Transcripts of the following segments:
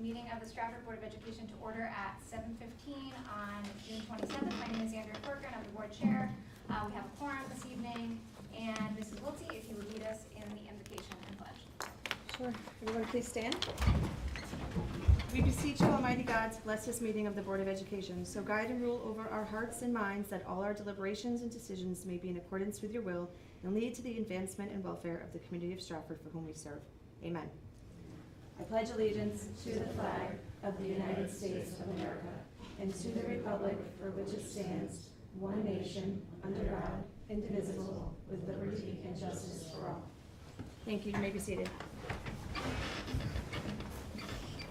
meeting of the Stratford Board of Education to order at 7:15 on June 27th. My name is Andrea Corcoran, I'm the board chair. We have a quorum this evening, and Mrs. Wiltsey, if you would lead us in the invocation and pledge. Sure. Everyone please stand. We beseech you, Almighty God, to bless this meeting of the Board of Education, so guide and rule over our hearts and minds that all our deliberations and decisions may be in accordance with your will and lead to the advancement and welfare of the community of Stratford for whom we serve. Amen. I pledge allegiance to the flag of the United States of America and to the republic for which it stands, one nation, under God, indivisible, with liberty and justice for all. Thank you. You may be seated.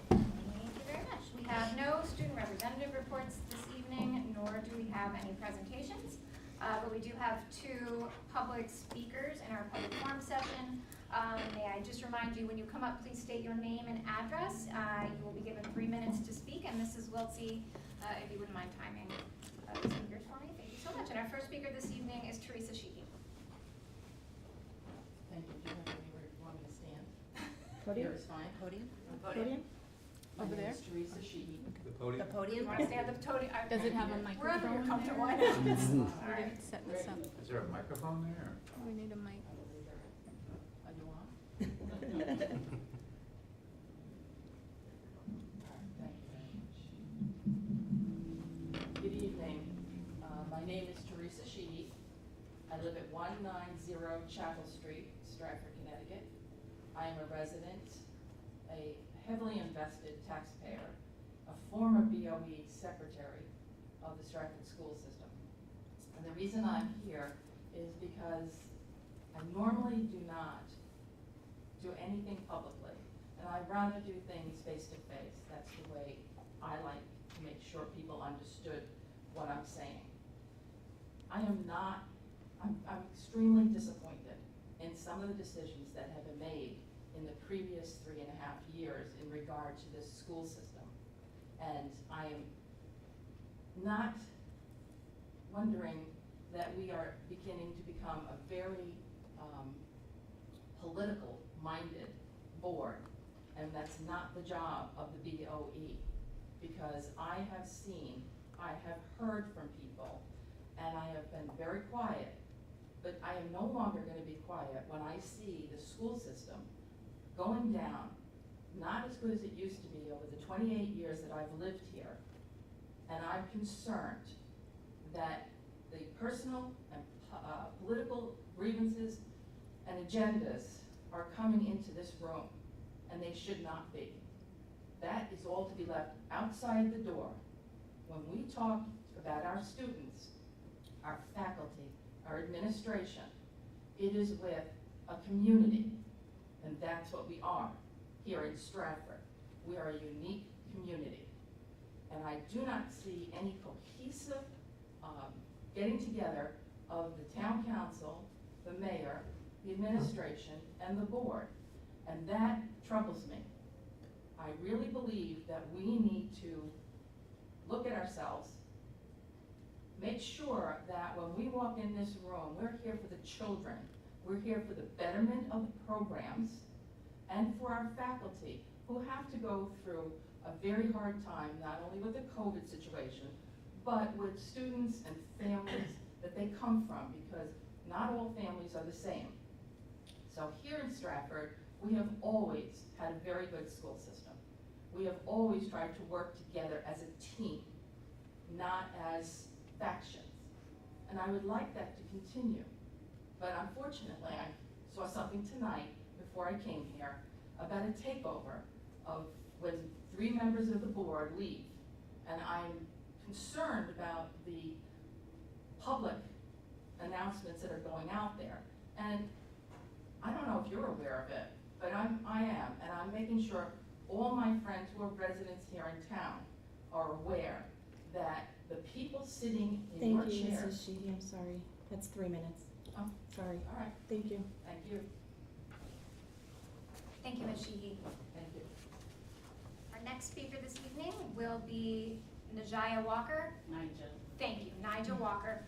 Thank you very much. We have no student representative reports this evening, nor do we have any presentations. But we do have two public speakers in our public forum session. May I just remind you, when you come up, please state your name and address. You will be given 3 minutes to speak, and Mrs. Wiltsey, if you wouldn't mind timing the speakers for me. Thank you so much. And our first speaker this evening is Teresa Sheehy. Thank you. Do you have anywhere you want me to stand? Podium? Here is fine. Podium? Podium? My Over name there? is Teresa Sheehy. The podium? The podium? You want to stay on the podium? Does it have a Wherever you're microphone comfortable. there? All right. Set this up. Is there a microphone there? We need a mic. Are you on? Thank you very much. Good evening. My name is Teresa Sheehy. I live at 190 Chapel Street, Stratford, Connecticut. I am a resident, a heavily invested taxpayer, a former BOE secretary of the Stratford school system. And the reason I'm here is because I normally do not do anything publicly, and I'd rather do things face to face. That's the way I like to make sure people understood what I'm saying. I'm extremely disappointed in some of the decisions that have been made in the previous 3.5 years in regard to this school system. And I am not wondering that we are beginning to become a very political-minded board, and that's not the job of the BOE, because I have seen, I have heard from people, and I have been very quiet, but I am no longer going to be quiet when I see the school system going down, not as good as it used to be over the 28 years that I've lived here. And I'm concerned that the personal and political grievances and agendas are coming into this room, and they should not be. That is all to be left outside the door. When we talk about our students, our faculty, our administration, it is with a community, and that's what we are here in Stratford. We are a unique community, and I do not see any cohesive getting together of the town council, the mayor, the administration, and the board, and that troubles me. I really believe that we need to look at ourselves, make sure that when we walk in this room, we're here for the children, we're here for the betterment of the programs, and for our faculty who have to go through a very hard time, not only with the COVID situation, but with students and families that they come from, because not all families are the same. So here in Stratford, we have always had a very good school system. We have always tried to work together as a team, not as factions. And I would like that to continue. But unfortunately, I saw something tonight before I came here about a takeover of when 3 members of the board leave. And I'm concerned about the public announcements that are going out there. And I don't know if you're aware of it, but I am, and I'm making sure all my friends who are residents here in town are aware that the people sitting in your Thank you, chairs. Mrs. Sheehy. I'm sorry. That's 3 minutes. Oh, Sorry. all right, Thank you. thank you, Thank you, Ms. Sheehy. thank you. Our next speaker this evening will be Najaya Walker. Nigel. Thank you, Nigel Walker.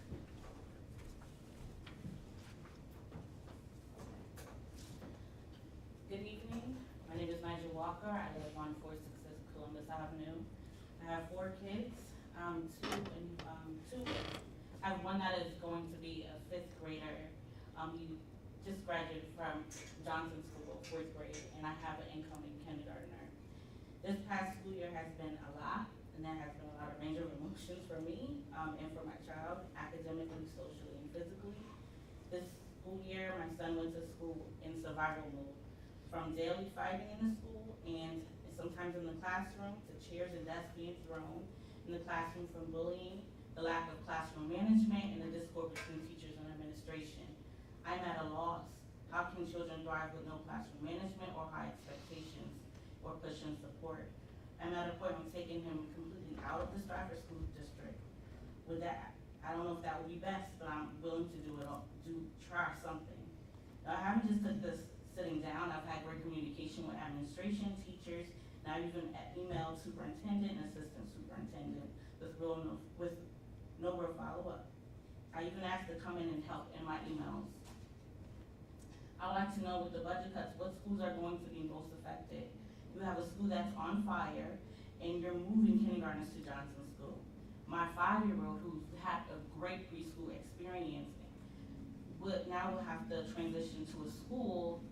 Good evening. My name is Nigel Walker. I live at 146 Columbus Avenue. I have 4 kids, two. I have one that is going to be a 5th grader. He just graduated from Johnson School, 4th grade, and I have an incoming kindergartner. This past school year has been a lot, and there has been a lot of range of emotions for me and for my child, academically, socially, and physically. This school year, my son went to school in survival mode, from daily fighting in the school and sometimes in the classroom to chairs and desks being thrown in the classroom, from bullying, the lack of classroom management, and the discord between teachers and administration. I'm at a loss. How can children thrive with no classroom management or high expectations or push and support? I'm at a point of taking him completely out of the Stratford School District. With that, I don't know if that would be best, but I'm willing to try something. Now, I haven't just took this sitting down. I've had great communication with administration, teachers, and I've even emailed superintendent and assistant superintendent with no real follow-up. I even asked to come in and help in my emails. I'd like to know, with the budget cuts, what schools are going to be most affected? You have a school that's on fire, and you're moving kindergartners to Johnson School. My 5-year-old, who's had a great preschool experience, now will have to transition to a school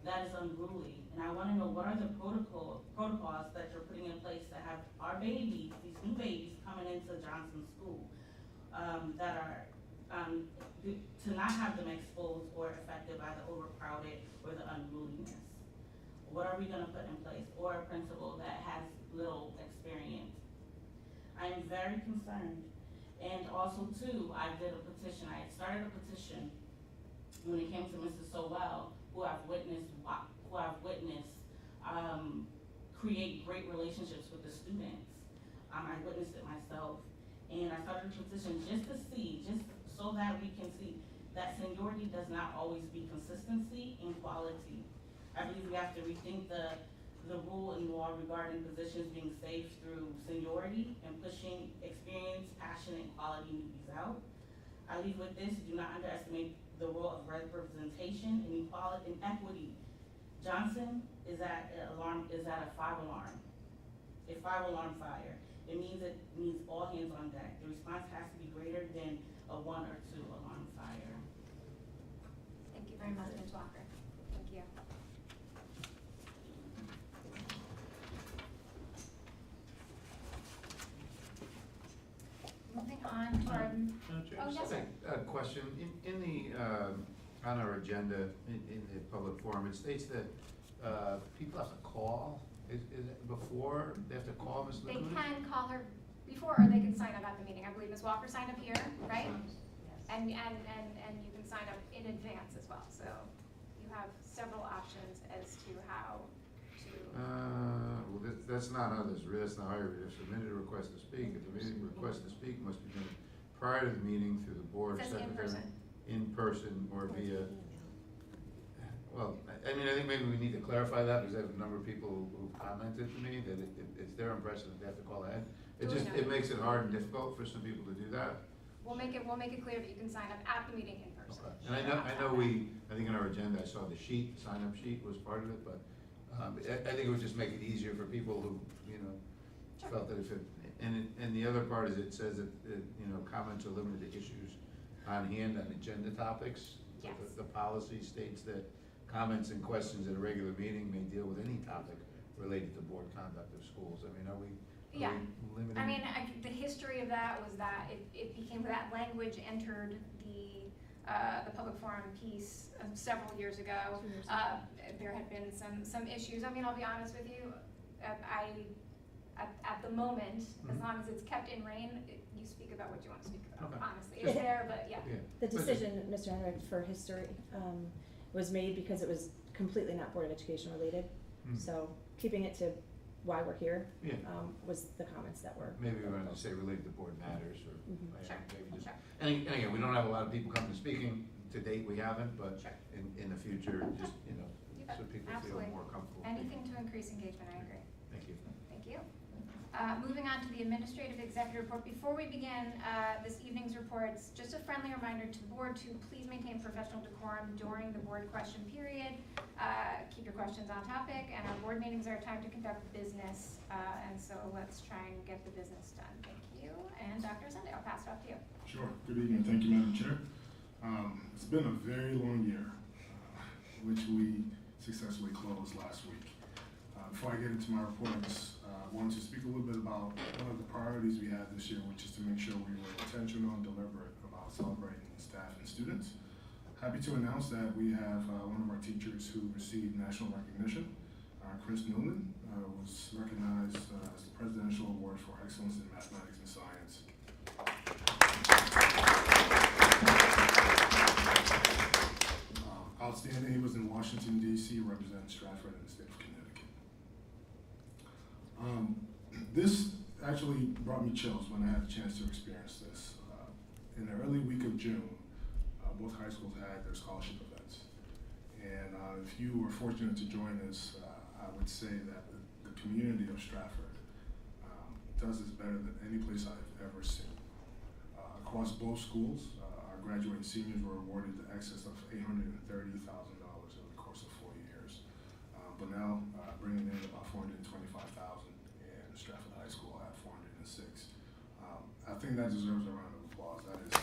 that is unruly. And I want to know, what are the protocols that you're putting in place to have our babies, these new babies coming into Johnson School, that are to not have them exposed or affected by the overcrowded or the unruliness? What are we going to put in place? Or a principal that has little experience? I am very concerned. And also too, I had started a petition when it came to Mrs. Sowell, who I've witnessed create great relationships with the students. I witnessed it myself. And I started a petition just so that we can see that seniority does not always be consistency and quality. I believe we have to rethink the rule and law regarding positions being safe through seniority and pushing experience, passion, and quality newbies out. I leave with this: do not underestimate the role of representation and equality and equity. Johnson is at a 5-alarm fire. It needs all hands on deck. The response has to be greater than a 1 or 2 alarm fire. Thank you very much, Ms. Walker. Thank you. Moving on to our, oh, yes, sir. A question, in the, on our agenda, in the public forum, it states that people have to call. Is it before, they have to call Ms. They Lakutis? can call her before, or they can sign up at the meeting. I believe Ms. Walker signed up here, right? And you can sign up in advance as well. So you have several options as to how to. Well, that's not how this, that's not how you submitted a request to speak. If the meeting request to speak must be done prior to the meeting through the board It says in secretary. person. In person or via, well, I mean, I think maybe we need to clarify that, because I have a number of people who commented to me that it's their impression that they have to call ahead. It makes it hard and difficult for some people to do that. We'll make it clear that you can sign up at the meeting in person. And I know I think in our agenda, I saw the sheet, the sign-up sheet was part of it, but I think it would just make it easier for people who, Sure. felt that if it, and the other part is it says that, comments are limited to issues on hand on agenda topics. Yes. The policy states that comments and questions at a regular meeting may deal with any topic related to board conduct of schools. I mean, are we limiting? I mean, the history of that was that it became, that language entered the public forum piece several years ago. There had been some issues. I mean, I'll be honest with you, at the moment, as long as it's kept in rein, you speak about what you want to speak about, Okay. honestly. It's there, but yeah. The decision, Mr. Henry, for history, was made because it was completely not Board of Education related. So keeping it to why we're here, was the comments that were. Maybe we want to say related to board matters, or Sure, maybe just. sure. And again, we don't have a lot of people coming and speaking. To date, we haven't, but Sure. in the future, just, You bet. so people Absolutely. feel more comfortable. Anything to increase engagement, I agree. Thank you. Thank you. Moving on to the administrative executive report. Before we begin this evening's reports, just a friendly reminder to the board to please maintain professional decorum during the board question period. Keep your questions on topic, and our board meetings are a time to conduct business, and so let's try and get the business done. Thank you. And Dr. Sunday, I'll pass it off to you. Sure. Good evening. Thank you, Madam Chair. It's been a very long year, which we successfully closed last week. Before I get into my report, I just wanted to speak a little bit about one of the priorities we had this year, which is to make sure we were intentional and deliberate about celebrating staff and students. Happy to announce that we have one of our teachers who received national recognition. Chris Newman was recognized as the Presidential Award for Excellence in Mathematics and Science. Outstanding. He was in Washington, D.C., representing Stratford in the state of Connecticut. This actually brought me chills when I had a chance to experience this. In the early week of June, both high schools had their scholarship events. And if you were fortunate to join us, I would say that the community of Stratford does this better than any place I've ever seen. Across both schools, our graduating seniors were awarded the excess of $830,000 over the course of 4 years. Bunnell bringing in about $425,000, and Stratford High School at $406,000. I think that deserves a round of applause. That is.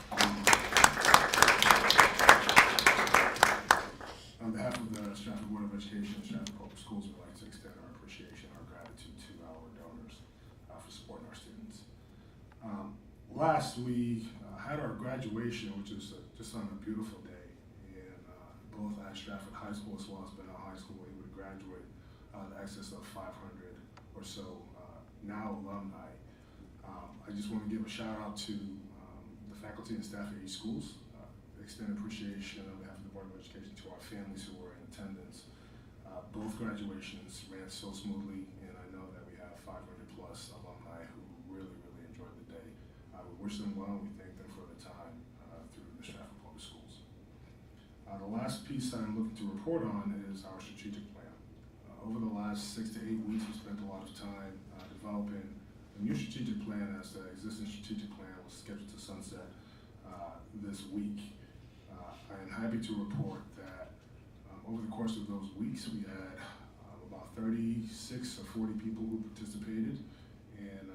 On behalf of the Stratford Board of Education and Stratford Public Schools, we'd like to extend our appreciation, our gratitude to our donors for supporting our students. Last, we had our graduation, which is just on a beautiful day, and both at Stratford High School as well as Bunnell High School, we would graduate the excess of 500 or so now alumni. I just want to give a shout out to the faculty and staff at each schools, extend appreciation on behalf of the Board of Education to our families who were in attendance. Both graduations ran so smoothly, and I know that we have 500 plus alumni who really, really enjoyed the day. We wish them well, and we thank them for their time through the Stratford Public Schools. The last piece that I'm looking to report on is our strategic plan. Over the last 6 to 8 weeks, we spent a lot of time developing a new strategic plan, as the existing strategic plan was scheduled to sunset this week. I am happy to report that over the course of those weeks, we had about 36 or 40 people who participated, and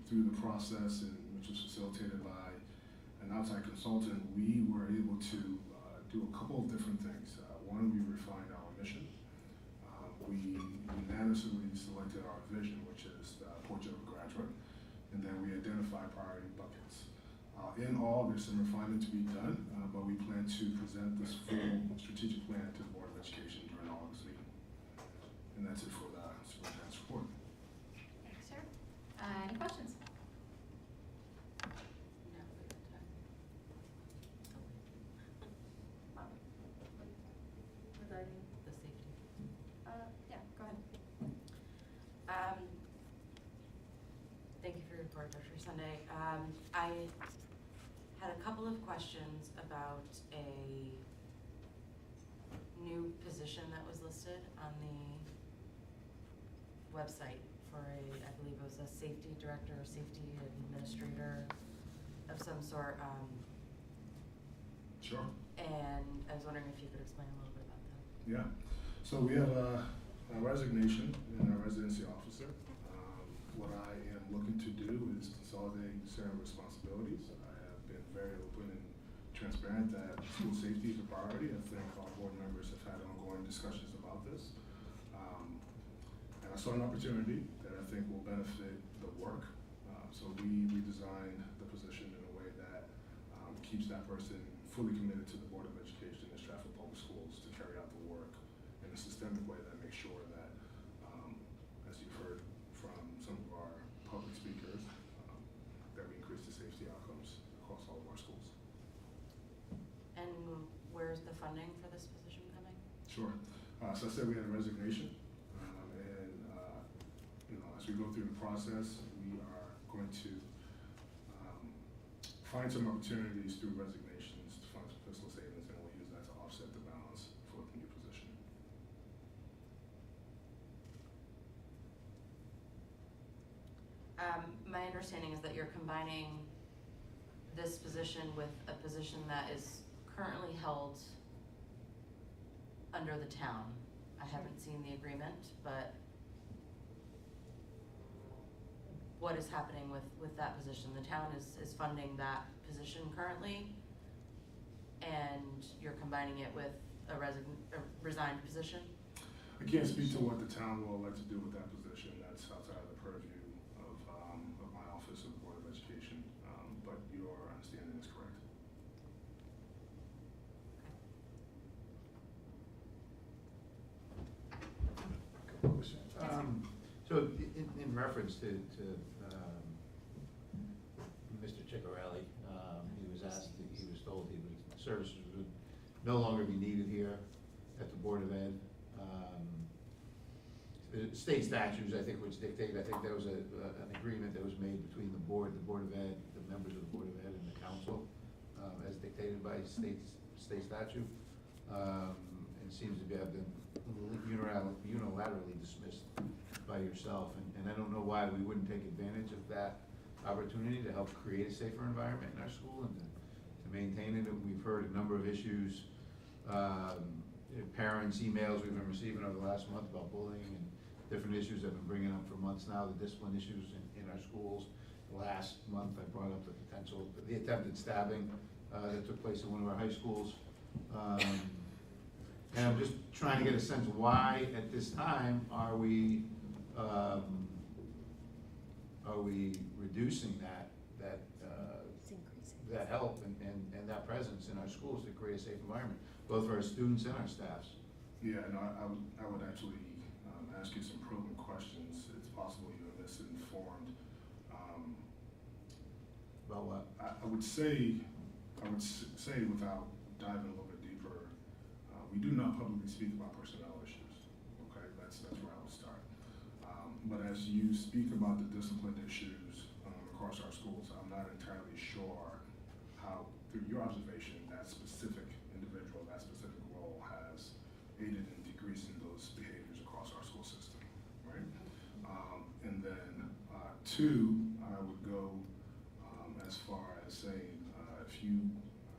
through the process, which was facilitated by an outside consultant, we were able to do a couple of different things. One, we refined our mission. We unanimously selected our vision, which is the portrait of a graduate, and then we identified priority buckets. In all, there's some refinement to be done, but we plan to present this full strategic plan to the Board of Education during August meeting. And that's it for the superintendent's report. Thank you, sir. Any questions? Regarding the safety. Yeah, go ahead. Thank you for your report, Dr. Sunday. I had a couple of questions about a new position that was listed on the website for I believe it was a safety director or safety administrator of some sort. Sure. And I was wondering if you could explain a little bit about that. Yeah. So we have a resignation in our residency officer. What I am looking to do is consolidate certain responsibilities. I have been very open and transparent that school safety is a priority. I think our board members have had ongoing discussions about this. And I saw an opportunity that I think will benefit the work. So we redesigned the position in a way that keeps that person fully committed to the Board of Education and Stratford Public Schools to carry out the work in a systemic way that makes sure that, as you've heard from some of our public speakers, that we increase the safety outcomes across all of our schools. And where's the funding for this position coming? Sure. So I said we had a resignation, as we go through the process, we are going to find some opportunities through resignations to fund some fiscal savings, and we'll use that to offset the balance for the new position. My understanding is that you're combining this position with a position that is currently held under the town. I haven't seen the agreement, but what is happening with that position? The town is funding that position currently, and you're combining it with a resigned position? I can't speak to what the town will elect to do with that position. That's outside of the purview of my office of the Board of Education, but your understanding is correct. So in reference to Mr. Ciccarelli, he was asked, he was told services would no longer be needed here at the Board of Ed. The state statutes, I think, which dictate, I think there was an agreement that was made between the Board of Ed, the members of the Board of Ed and the council, as dictated by state statute. And seems to have been unilaterally dismissed by yourself, and I don't know why we wouldn't take advantage of that opportunity to help create a safer environment in our school and to maintain it. We've heard a number of issues, parents' emails we've been receiving over the last month about bullying and different issues I've been bringing up for months now, the discipline issues in our schools. Last month I brought up the attempted stabbing that took place in one of our high schools. And I'm just trying to get a sense of why at this time are we reducing that help and that presence in our schools to create a safe environment, both for our students and our staffs? Yeah, no, I would actually ask you some probing questions. It's possible you're misinformed. About what? I would say without diving a little bit deeper, we do not publicly speak about personnel issues. Okay, that's where I would start. But as you speak about the discipline issues across our schools, I'm not entirely sure how, through your observation, that specific individual, that specific role has aided in decreasing those behaviors across our school system, right? And then two, I would go as far as saying, if you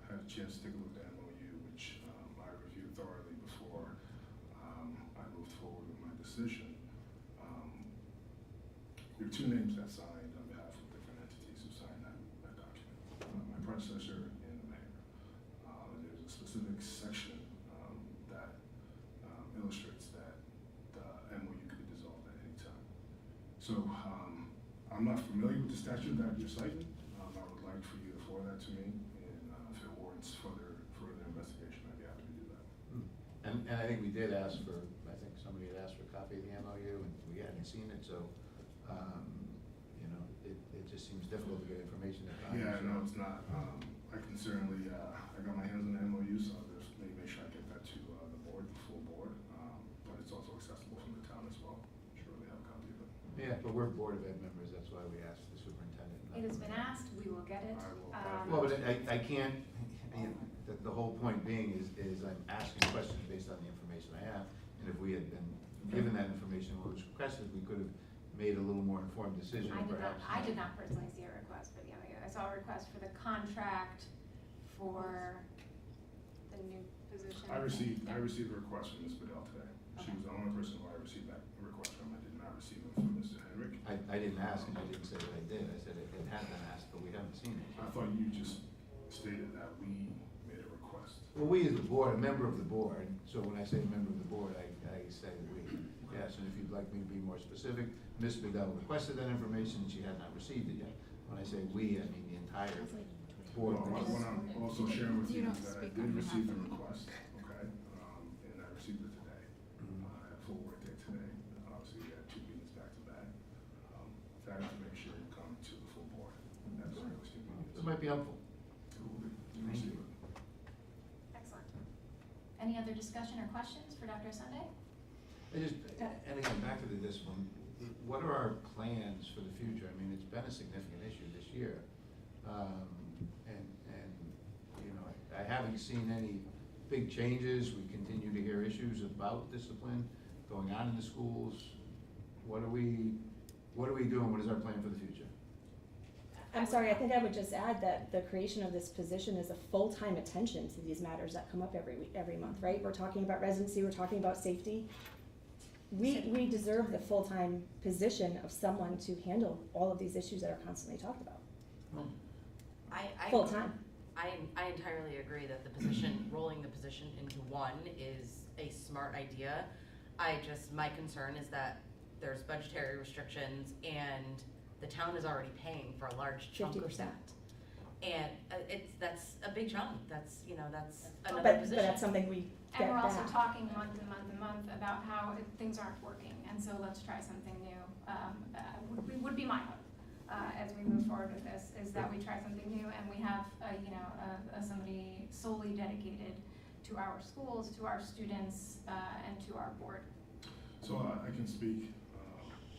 had a chance to take a look at the MOU, which I reviewed thoroughly before I moved forward with my decision, there are two names that signed on behalf of different entities who signed that document, my predecessor and the mayor. And there's a specific section that illustrates that the MOU could be dissolved at any time. So I'm not familiar with the statute that you're citing. I would like for you to forward that to me, and if it warrants further investigation, I'd be happy to do that. And I think we did ask for, I think somebody had asked for a copy of the MOU, and we hadn't seen it, so, it just seems difficult to get information at times. Yeah, no, it's not. I can certainly, I got my hands on the MOU, so I'll just maybe make sure I get that to the board, the full board, but it's also accessible from the town as well. I'm sure they have a copy of it. Yeah, but we're Board of Ed members, that's why we asked the superintendent. It has been asked, we will get it. Well, but I can't, the whole point being is I'm asking questions based on the information I have, and if we had been given that information when it was requested, we could have made a little more informed decision perhaps. I did not personally see a request for the MOU. I saw a request for the contract for the new position. I received a request from Ms. Bedell today. She was the only person who I received that request from. I did not receive it from Mr. Henrik. I didn't ask, and I didn't say that I did. I said it had been asked, but we haven't seen it. I thought you just stated that we made a request. Well, we as the board, a member of the board, so when I say a member of the board, I say we. Yes, and if you'd like me to be more specific, Ms. Bedell requested that information, she had not received it yet. When I say we, I mean the entire board. Well, what I'm also sharing with you is that I did receive the request, okay, and I received it today. I had a full work day today. Obviously, we had 2 meetings back to back. That information will come to the full board. That's realistic. It might be helpful. Thank you. Excellent. Any other discussion or questions for Dr. Sunday? And again, back to the discipline, what are our plans for the future? I mean, it's been a significant issue this year. I haven't seen any big changes. We continue to hear issues about discipline going on in the schools. What what are we doing, what is our plan for the future? I'm sorry, I think I would just add that the creation of this position is a full-time attention to these matters that come up every week, every month, right? We're talking about residency, we're talking about safety. We deserve the full-time position of someone to handle all of these issues that are constantly talked about, I full-time. I entirely agree that the position, rolling the position into one is a smart idea. My concern is that there's budgetary restrictions and the town is already paying for a large chunk of 50%. that. And that's a big chunk, that's another But position. that's something we get And we're also back. talking month and month and month about how things aren't working, and so let's try something new. Would be my hope, as we move forward with this, is that we try something new and we have, somebody solely dedicated to our schools, to our students, and to our board. So I can speak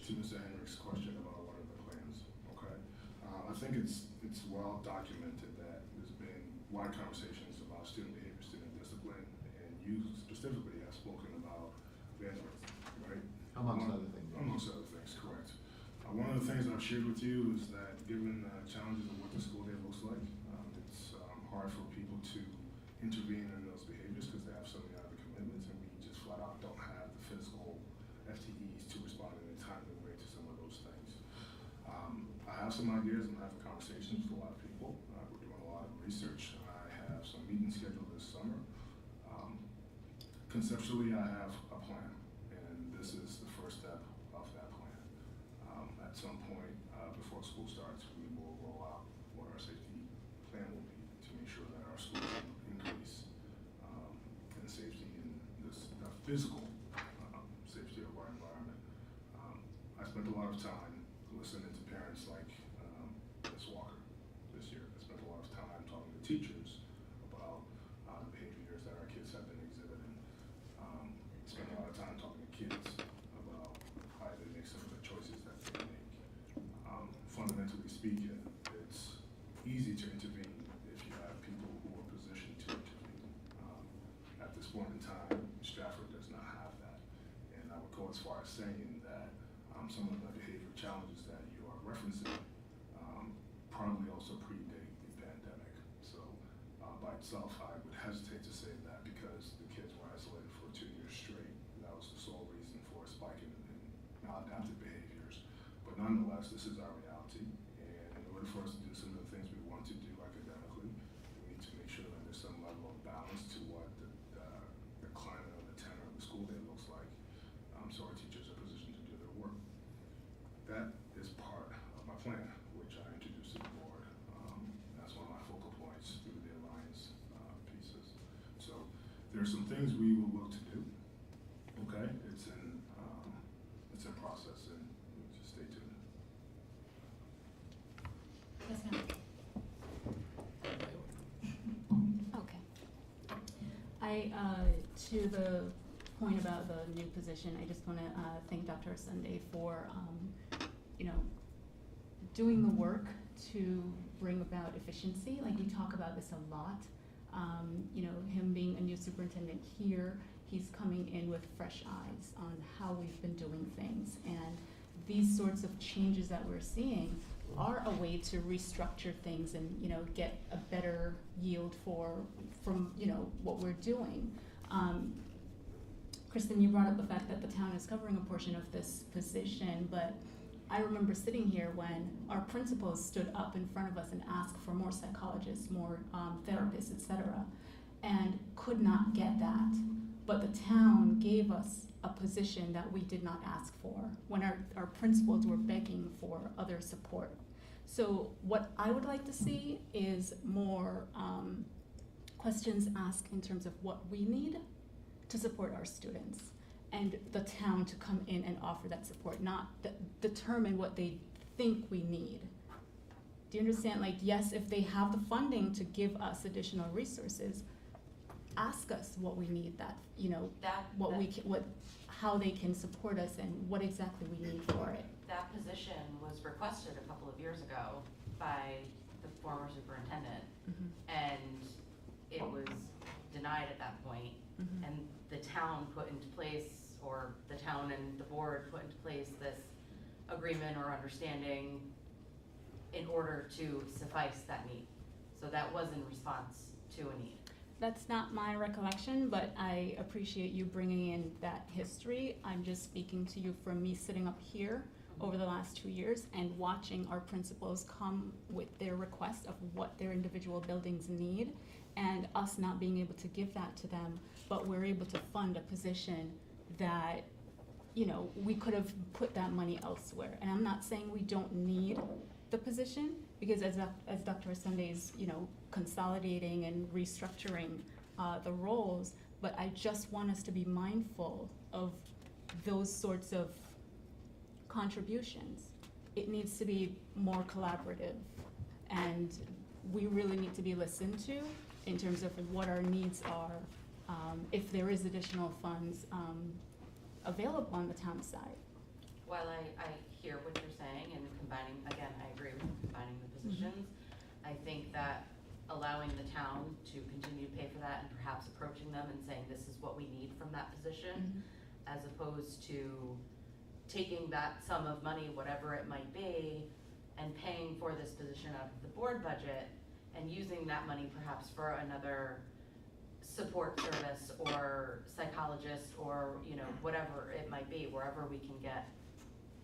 to Mr. Henrik's question about one of the plans, okay? I think it's well documented that there's been wide conversations about student behavior, student discipline, and you specifically have spoken about vandalism, right? Amongst other things. Amongst other things, correct. One of the things I've shared with you is that given the challenges of what the school day looks like, it's hard for people to intervene in those behaviors because they have so many other commitments, and we just flat out don't have the physical FTEs to respond in a timely way to some of those things. I have some ideas. I'm having conversations with a lot of people. We're doing a lot of research. I have some meetings scheduled this summer. Conceptually, I have a plan, and this is the first step of that plan. At some point before school starts, we will roll out what our safety plan will be to make sure that our schools increase in safety and this physical safety of our environment. I spent a lot of time listening to parents like Ms. Walker this year. I spent a lot of time talking to teachers about the behaviors that our kids have been exhibiting. Spent a lot of time talking to kids about how they make some of the choices that they make. Fundamentally speaking, it's easy to intervene if you have people who are positioned to intervene. At this point in time, Stratford does not have that. And I would go as far as saying that some of the behavior challenges that you are referencing probably also predate the pandemic. So by itself, I would hesitate to say that because the kids were isolated for 2 years straight. That was the sole reason for a spike in maladaptive behaviors. But nonetheless, this is our reality. And in order for us to do some of the things we want to do academically, we need to make sure that there's some level of balance to what the climate or the tenor of the school day looks like, so our teachers are positioned to do their work. That is part of my plan, which I introduced to the board. That's one of my focal points through the Alliance pieces. So there are some things we will look to do. Okay, it's in process, and just stay tuned. Yes, ma'am. Okay. To the point about the new position, I just want to thank Dr. Sunday for, doing the work to bring about efficiency. Like, we talk about this a lot. Him being a new superintendent here, he's coming in with fresh eyes on how we've been doing things. And these sorts of changes that we're seeing are a way to restructure things and, get a better yield from what we're doing. Kristen, you brought up the fact that the town is covering a portion of this position, but I remember sitting here when our principals stood up in front of us and asked for more psychologists, more therapists, etc., and could not get that. But the town gave us a position that we did not ask for when our principals were begging for other support. So what I would like to see is more questions asked in terms of what we need to support our students, and the town to come in and offer that support, not determine what they think we need. Do you understand? Like, yes, if they have the funding to give us additional resources, ask us what we need, how they can support us and what exactly we need for it. That position was requested a couple of years ago by the former superintendent, and it was denied at that point. And the town put into place, or the town and the board put into place this agreement or understanding in order to suffice that need. So that was in response to a need. That's not my recollection, but I appreciate you bringing in that history. I'm just speaking to you from me sitting up here over the last 2 years and watching our principals come with their request of what their individual buildings need, and us not being able to give that to them, but we're able to fund a position that, you know, we could have put that money elsewhere. And I'm not saying we don't need the position, because as Dr. Sunday is, you know, consolidating and restructuring the roles, but I just want us to be mindful of those sorts of contributions. It needs to be more collaborative, and we really need to be listened to in terms of what our needs are, if there is additional funds available on the town side. While I hear what you're saying and combining, again, I agree with combining the positions, I think that allowing the town to continue to pay for that and perhaps approaching them and saying this is what we need from that position, as opposed to taking that sum of money, whatever it might be, and paying for this position out of the board budget and using that money perhaps for another support service or psychologist or, you know, whatever it might be, wherever we can get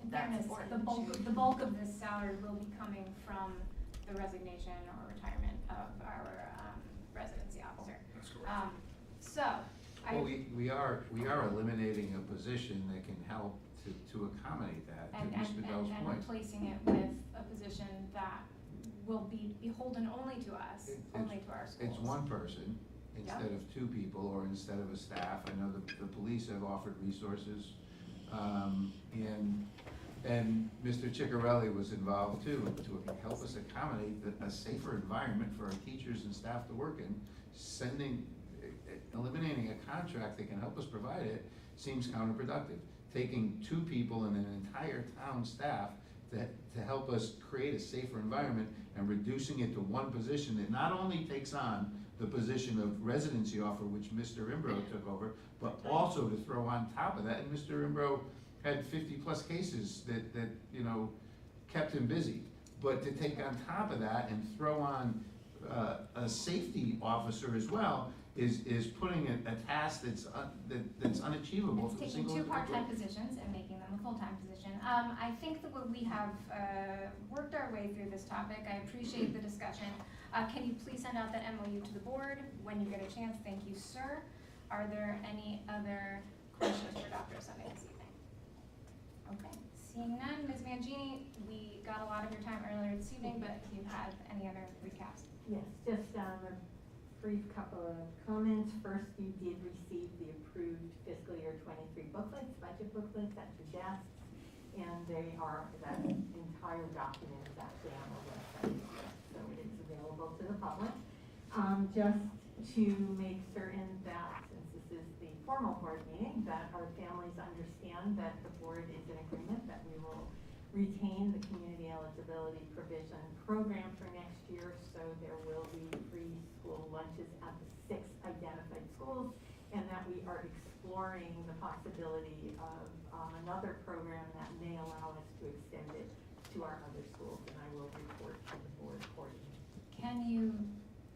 In that fairness, support. the bulk of this salary will be coming from the resignation or retirement of our residency officer. That's correct. Well, we are eliminating a position that can help to accommodate that, to Mr. Bell's and point. replacing it with a position that will be beholden only to us, only to our schools. It's one person instead of two people, or instead of a staff. I know the police have offered resources, and Mr. Ciccarelli was involved too, to help us accommodate a safer environment for our teachers and staff to work in. Eliminating a contract that can help us provide it seems counterproductive. Taking two people and an entire town staff to help us create a safer environment and reducing it to one position that not only takes on the position of residency officer, which Mr. Imbro took over, but also to throw on top of that, and Mr. Imbro had 50+ cases that you know kept him busy. But to take on top of that and throw on a safety officer as well is putting a task that's unachievable for a It's single taking two individual. part-time positions and making them a full-time position. I think that we have worked our way through this topic. I appreciate the discussion. Can you please send out that MOU to the board when you get a chance? Thank you, sir. Are there any other questions for Dr. Sunday this evening? Okay, seeing none. Ms. Mangini, we got a lot of your time earlier this evening, but if you have any other recaps. Yes, just a brief couple of comments. First, you did receive the approved fiscal year 23 booklets, budget booklets at your desks, and that entire document is actually on the website, so it is available to the public. Just to make certain that, since this is the formal board meeting, that our families understand that the board is in agreement that we will retain the community eligibility provision program for next year, so there will be free school lunches at the 6 identified schools, and that we are exploring the possibility of another program that may allow us to extend it to our other schools, and I will report to the board accordingly. Can you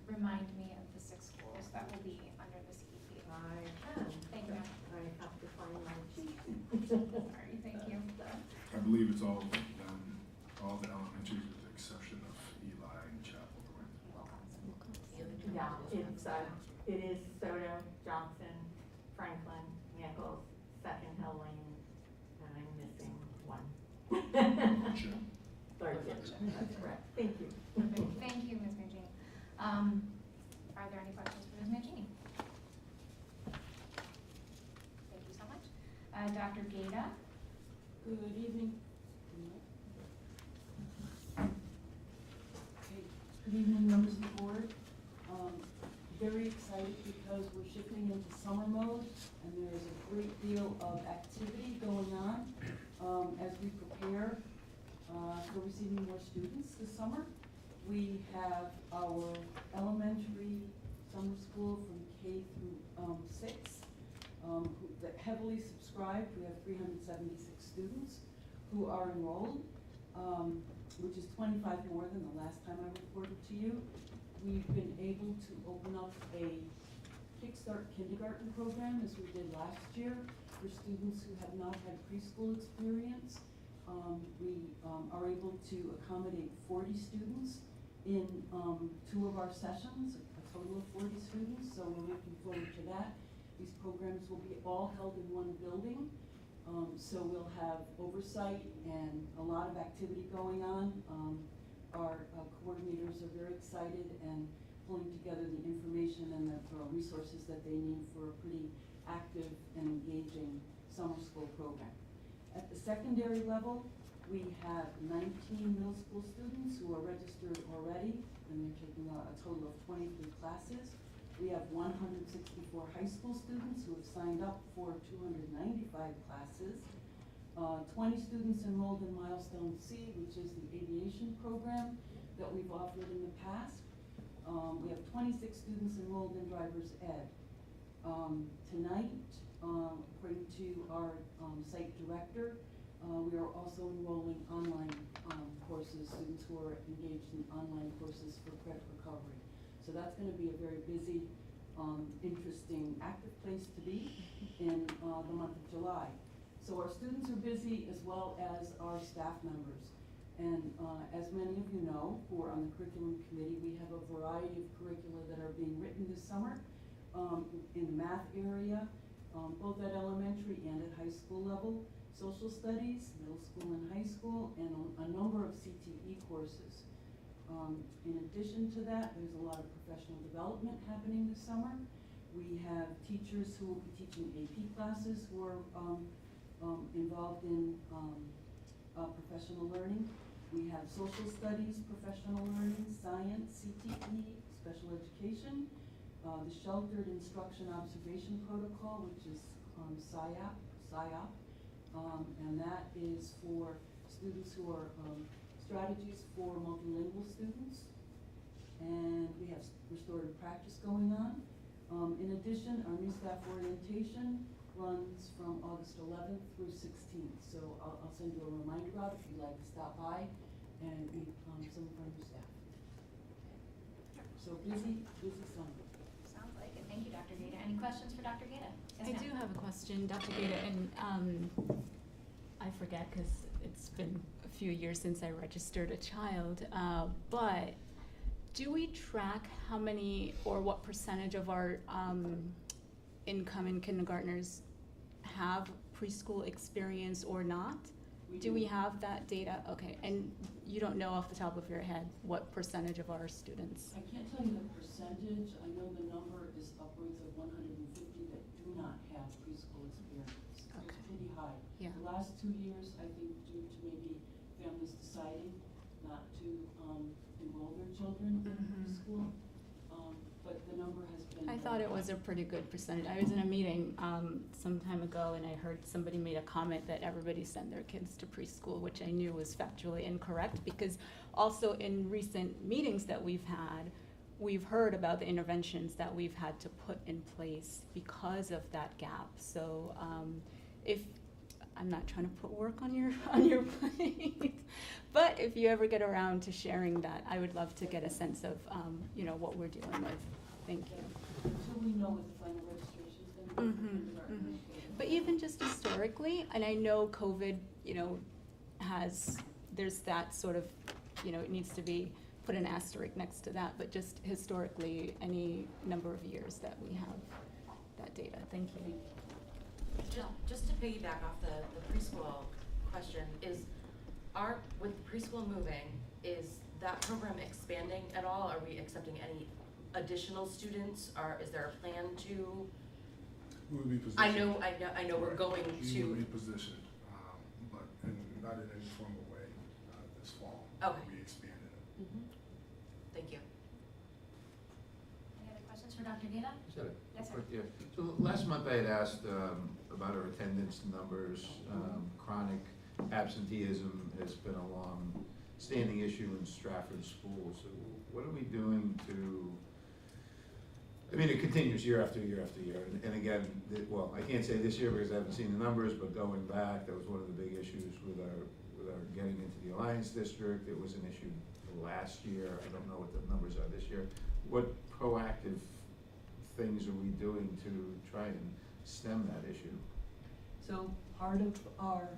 remind me of the 6 schools that will be under the CEP? I can. Thank you. I have to find my sheet. Sorry, thank you. I believe it's all the elementaries with the exception of Eli and Chapel, right? Yeah, It is Soto, Johnson, Franklin, Nichols, Second Hill Lane, and I'm missing one. Sure. Third, that's correct. Thank you. Thank you, Ms. Mangini. Are there any questions for Ms. Mangini? Thank you so much. Dr. Gata? Good evening. Good evening, members of the board. Very excited because we're shifting into summer mode and there is a great deal of activity going on as we prepare for receiving more students this summer. We have our elementary summer school from K through 6 that heavily subscribed. We have 376 students who are enrolled, which is 25 more than the last time I reported to you. We've been able to open up a Kickstart Kindergarten program, as we did last year, for students who have not had preschool experience. We are able to accommodate 40 students in 2 of our sessions, a total of 40 students, so we're looking forward to that. These programs will be all held in one building, so we'll have oversight and a lot of activity going on. Our coordinators are very excited and pulling together the information and the resources that they need for a pretty active and engaging summer school program. At the secondary level, we have 19 middle school students who are registered already, and they're taking a total of 23 classes. We have 164 high school students who have signed up for 295 classes. 20 students enrolled in Milestone C, which is the aviation program that we've offered in the past. We have 26 students enrolled in driver's ed. Tonight, according to our site director, we are also enrolling online courses, students who are engaged in online courses for credit recovery. So that's going to be a very busy, interesting, active place to be in the month of July. So our students are busy as well as our staff members. And as many of you know, who are on the curriculum committee, we have a variety of curricula that are being written this summer in the math area, both at elementary and at high school level, social studies, middle school and high school, and a number of CTE courses. In addition to that, there's a lot of professional development happening this summer. We have teachers who will be teaching AP classes who are involved in professional learning. We have social studies, professional learning, science, CTE, special education, the Sheltered Instruction Observation Protocol, which is SIOP, and that is for students who are strategies for multilingual students. And we have restorative practice going on. In addition, our new staff orientation runs from August 11th through 16th. So I'll send you a reminder out if you'd like to stop by and meet some of our new staff. So busy summer. Sounds like it. Thank you, Dr. Gata. Any questions for Dr. Gata? Yes, I ma'am. do have a question, Dr. Gata, and I forget because it's been a few years since I registered a child, but do we track how many or what percentage of our incoming kindergartners have preschool experience or not? Do we have that data? Okay, and you don't know off the top of your head what percentage of our students? I can't tell you the percentage. I know the number is upwards of 150 that do not have preschool experience. So Okay. it's pretty high. Yeah. The last 2 years, I think due to maybe families deciding not to enroll their children in preschool, but the number has been. I thought it was a pretty good percentage. I was in a meeting some time ago and I heard somebody made a comment that everybody sent their kids to preschool, which I knew was factually incorrect, because also in recent meetings that we've had, we've heard about the interventions that we've had to put in place because of that gap. So if I'm not trying to put work on your plate, but if you ever get around to sharing that, I would love to get a sense of what we're dealing with. Thank you. Until we know what the final registration is going to be. for kindergarten. But even just historically, and I know COVID, there's that sort of, it needs to be put an asterisk next to that, but just historically, any number of years that we have that data. Thank you. Just to piggyback off the preschool question, with preschool moving, is that program expanding at all? Are we accepting any additional students, or is there a plan to? We would be positioned. I know we're going We to. would be positioned, but not in any formal way this fall. Okay. We expanded it. Thank you. Any other questions for Dr. Gata? Yes, sir. Yeah. So last month I had asked about our attendance numbers. Chronic absenteeism has been a long-standing issue in Stratford schools. So what are we doing to? I mean, it continues year after year after year. And again, I can't say this year because I haven't seen the numbers, but going back, that was one of the big issues with our are getting into the Alliance District. It was an issue last year. I don't know what the numbers are this year. What proactive things are we doing to try and stem that issue? So part of our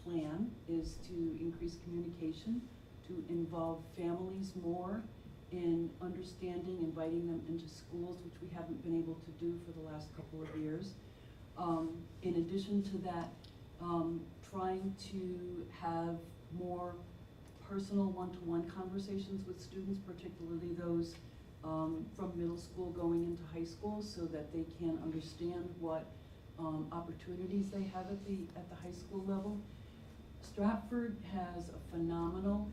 plan is to increase communication, to involve families more in understanding, inviting them into schools, which we haven't been able to do for the last couple of years. In addition to that, trying to have more personal one-to-one conversations with students, particularly those from middle school going into high school, so that they can understand what opportunities they have at the high school level. Stratford has a phenomenal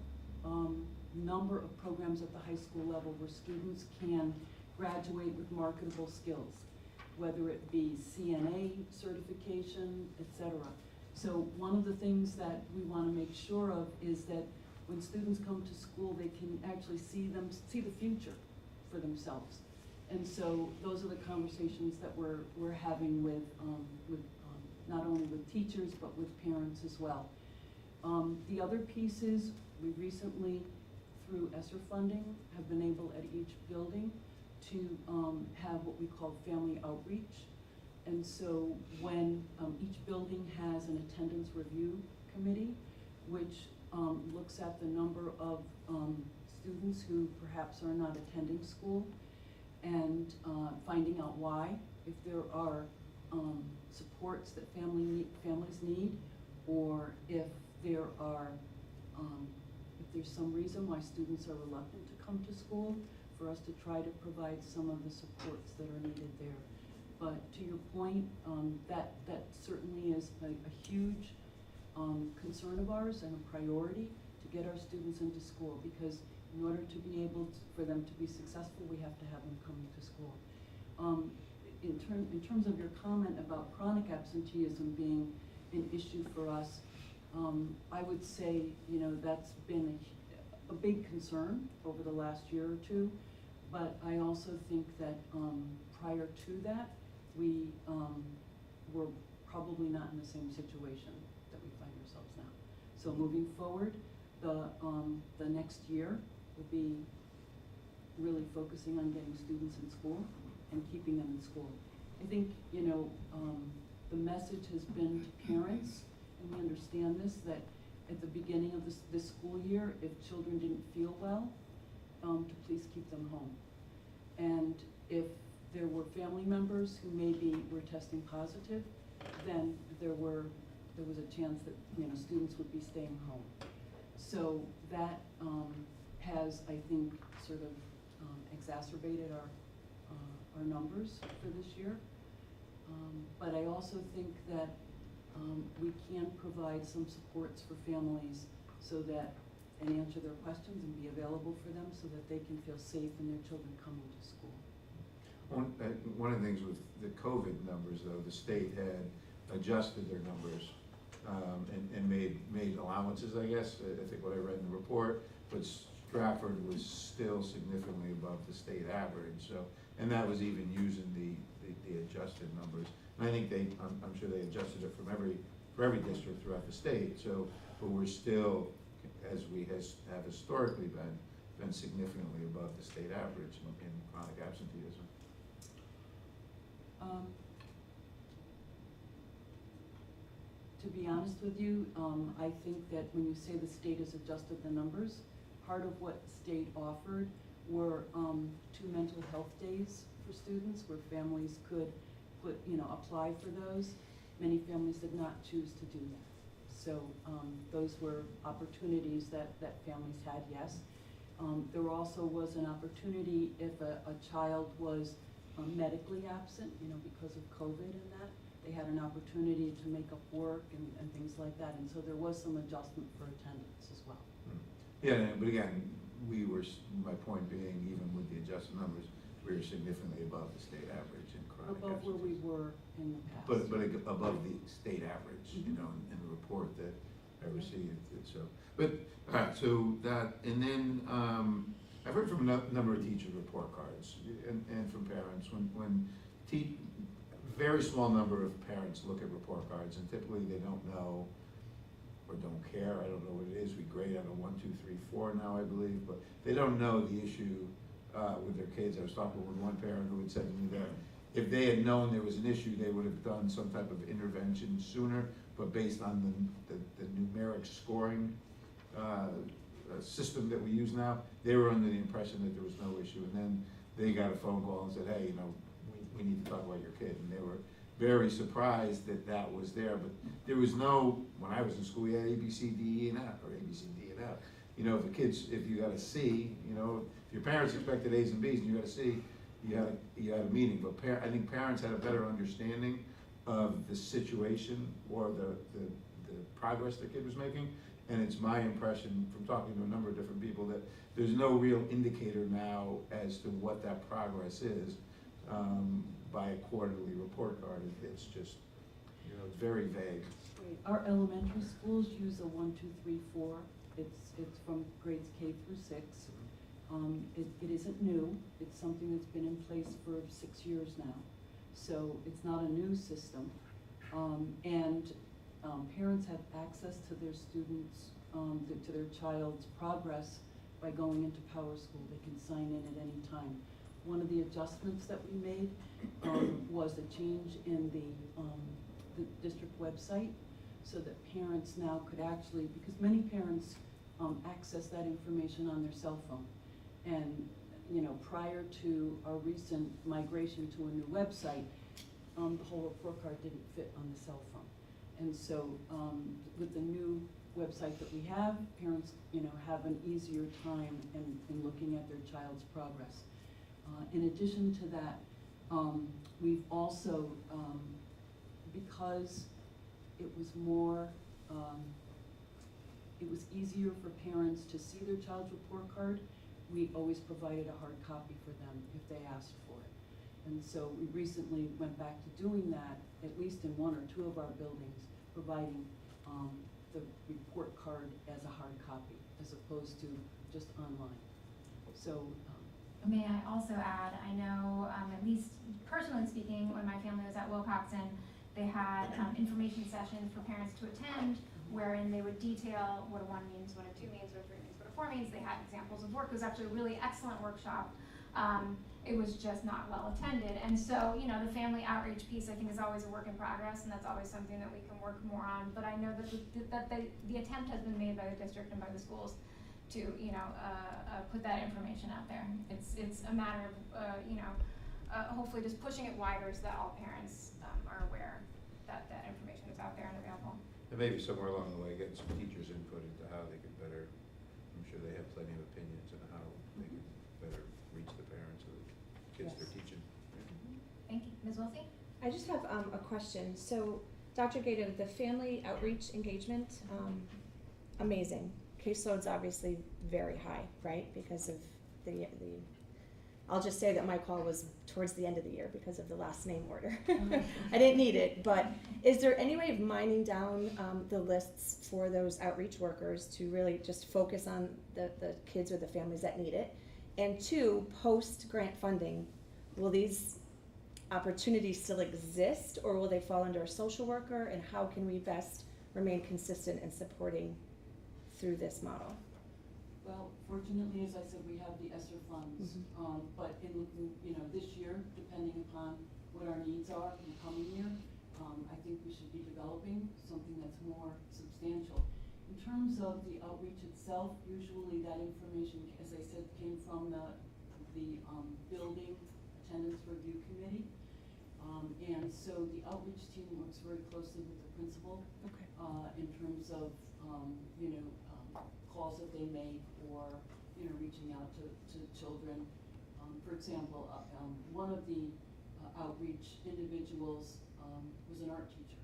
number of programs at the high school level where students can graduate with marketable skills, whether it be CNA certification, etc. So one of the things that we want to make sure of is that when students come to school, they can actually see the future for themselves. And so those are the conversations that we're having with not only with teachers but with parents as well. The other piece is we recently, through ESSER funding, have been able at each building to have what we call family outreach. And so when each building has an attendance review committee, which looks at the number of students who perhaps are not attending school and finding out why, if there are supports that families need, or if there are if there's some reason why students are reluctant to come to school, for us to try to provide some of the supports that are needed there. But to your point, that certainly is a huge concern of ours and a priority to get our students into school, because in order to be able for them to be successful, we have to have them coming to school. In terms of your comment about chronic absenteeism being an issue for us, I would say, that's been a big concern over the last year or two, but I also think that prior to that, we were probably not in the same situation that we find ourselves now. So moving forward, the next year will be really focusing on getting students in school and keeping them in school. I think, the message has been to parents, and we understand this, that at the beginning of this school year, if children didn't feel well, to please keep them home. And if there were family members who maybe were testing positive, then there was a chance that students would be staying home. So that has, I think, sort of exacerbated our numbers for this year. But I also think that we can provide some supports for families so that, and answer their questions and be available for them so that they can feel safe in their children coming to school. One of the things with the COVID numbers, though, the state had adjusted their numbers and made allowances, I guess. I think what I read in the report, but Stratford was still significantly above the state average. So, and that was even using the adjusted numbers. And I think I'm sure they adjusted it for every district throughout the state. So, but we're still, as we have historically been significantly above the state average in chronic absenteeism. To be honest with you, I think that when you say the state has adjusted the numbers, part of what the state offered were 2 mental health days for students where families could apply for those. Many families did not choose to do that. So those were opportunities that families had, yes. There also was an opportunity if a child was medically absent, because of COVID and that, they had an opportunity to make up work and things like that. And so there was some adjustment for attendance as well. Yeah, but again, my point being, even with the adjusted numbers, we were significantly above the state average in chronic Above where we absenteeism. were in the past. But above the state average, in the report that I received. So, but all right, so that, and then I've heard from a number of teachers report cards and from parents when very small number of parents look at report cards, and typically they don't know or don't care, I don't know what it is, we grade on a 1, 2, 3, 4 now, I believe, but they don't know the issue with their kids. I was talking with one parent who had said to me that if they had known there was an issue, they would have done some type of intervention sooner, but based on the numeric scoring system that we use now, they were under the impression that there was no issue, and then they got a phone call and said, hey, you know, we need to talk about your kid, and they were very surprised that that was there, but there was no, when I was in school, we had A, B, C, D, E, and F, or A, B, C, D, and F. You know, if you got a C, you know, if your parents expected A's and B's and you got a C, you had a meeting, but I think parents had a better understanding of the situation or the progress the kid was making, and it's my impression from talking to a number of different people that there's no real indicator now as to what that progress is by a quarterly report card. It's just, you know, it's very vague. Our elementary schools use a 1, 2, 3, 4. It's from grades K through 6. It isn't new. It's something that's been in place for 6 years now. So it's not a new system. Parents have access to their students, to their child's progress by going into Power School. They can sign in at any time. One of the adjustments that we made was a change in the district website so that parents now could actually, because many parents access that information on their cell phone. And, you know, prior to our recent migration to a new website, the whole report card didn't fit on the cell phone. And so with the new website that we have, parents, you know, have an easier time in looking at their child's progress. In addition to that, we've also, because it was more, it was easier for parents to see their child's report card, we always provided a hard copy for them if they asked for it. And so we recently went back to doing that, at least in 1 or 2 of our buildings, providing the report card as a hard copy, as opposed to just online. So. May I also add, I know, at least personally speaking, when my family was at Wilcoxon, they had information sessions for parents to attend, wherein they would detail what a 1 means, what a 2 means, what a 3 means, what a 4 means. They had examples of work. It was actually a really excellent workshop. It was just not well attended. And so, you know, the family outreach piece, I think, is always a work in progress, and that's always something that we can work more on. But I know that the attempt has been made by the district and by the schools to, you know, put that information out there. It's a matter of, you know, hopefully just pushing it wider so that all parents are aware that that information is out there and available. And maybe somewhere along the way, getting some teachers' input into how they could better, I'm sure they have plenty of opinions on how they could better reach the parents of the kids they're teaching. Thank you. Ms. Wilsey? I just have a question. So, Dr. Gato, the family outreach engagement, amazing. Caseload's obviously very high, right? Because of the I'll just say that my call was towards the end of the year because of the last name order. I didn't need it, but is there any way of mining down the lists for those outreach workers to really just focus on the kids or the families that need it? And 2, post-grant funding, will these opportunities still exist, or will they fall under a social worker, and how can we best remain consistent in supporting through this model? Well, fortunately, as I said, we have the ESSER funds, but in, you know, this year, depending upon what our needs are in the coming year, I think we should be developing something that's more substantial. In terms of the outreach itself, usually that information, as I said, came from the building attendance review committee. And so the outreach team works very closely with the principal in terms of, you know, calls that they make, or, you know, reaching out to children. For example, one of the outreach individuals was an art teacher,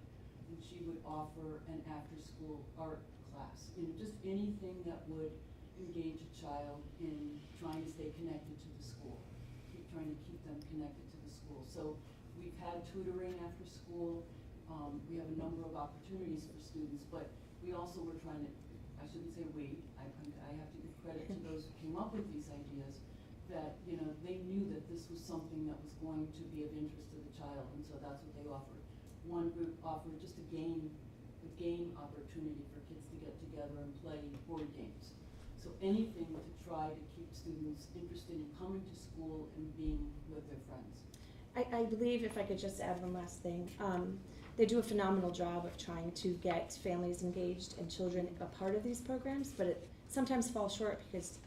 and she would offer an after-school art class. You know, just anything that would engage a child in trying to stay connected to the school, trying to keep them connected to the school. So we've had tutoring after school. We have a number of opportunities for students, but we also were trying to, I shouldn't say we, I have to give credit to those who came up with these ideas, that, you know, they knew that this was something that was going to be of interest to the child, and so that's what they offered. One group offered just a game the game opportunity for kids to get together and play board games. So anything to try to keep students interested in coming to school and being with their friends. I believe, if I could just add one last thing, they do a phenomenal job of trying to get families engaged and children a part of these programs, but it sometimes falls short because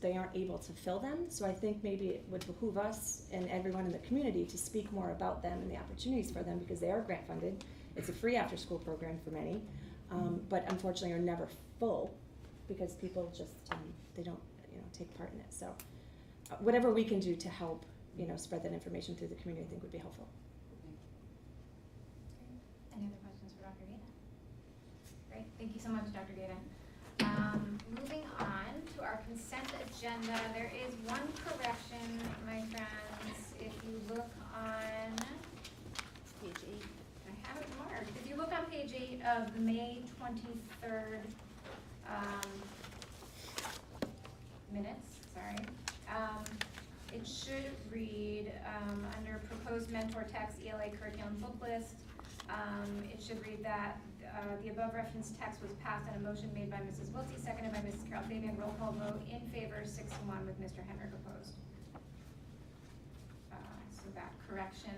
they aren't able to fill them. So I think maybe it would behoove us and everyone in the community to speak more about them and the opportunities for them, because they are grant funded. It's a free after school program for many, but unfortunately are never full because people just, they don't, take part in it. So whatever we can do to help, spread that information through the community, I think would be helpful. Any other questions for Dr. Gaten? Great, thank you so much, Dr. Gaten. Moving on to our consent agenda, there is one correction, my friends. If you look on page 8, I have it marked. If you look on page 8 of the May 23rd minutes, sorry, it should read under proposed mentor text ELA curriculum book list. It should read that the above referenced text was passed on a motion made by Mrs. Wiltie, seconded by Mrs. Carol Fabian. Roll call vote in favor, 6-1, with Mr. Henrik opposed. So that correction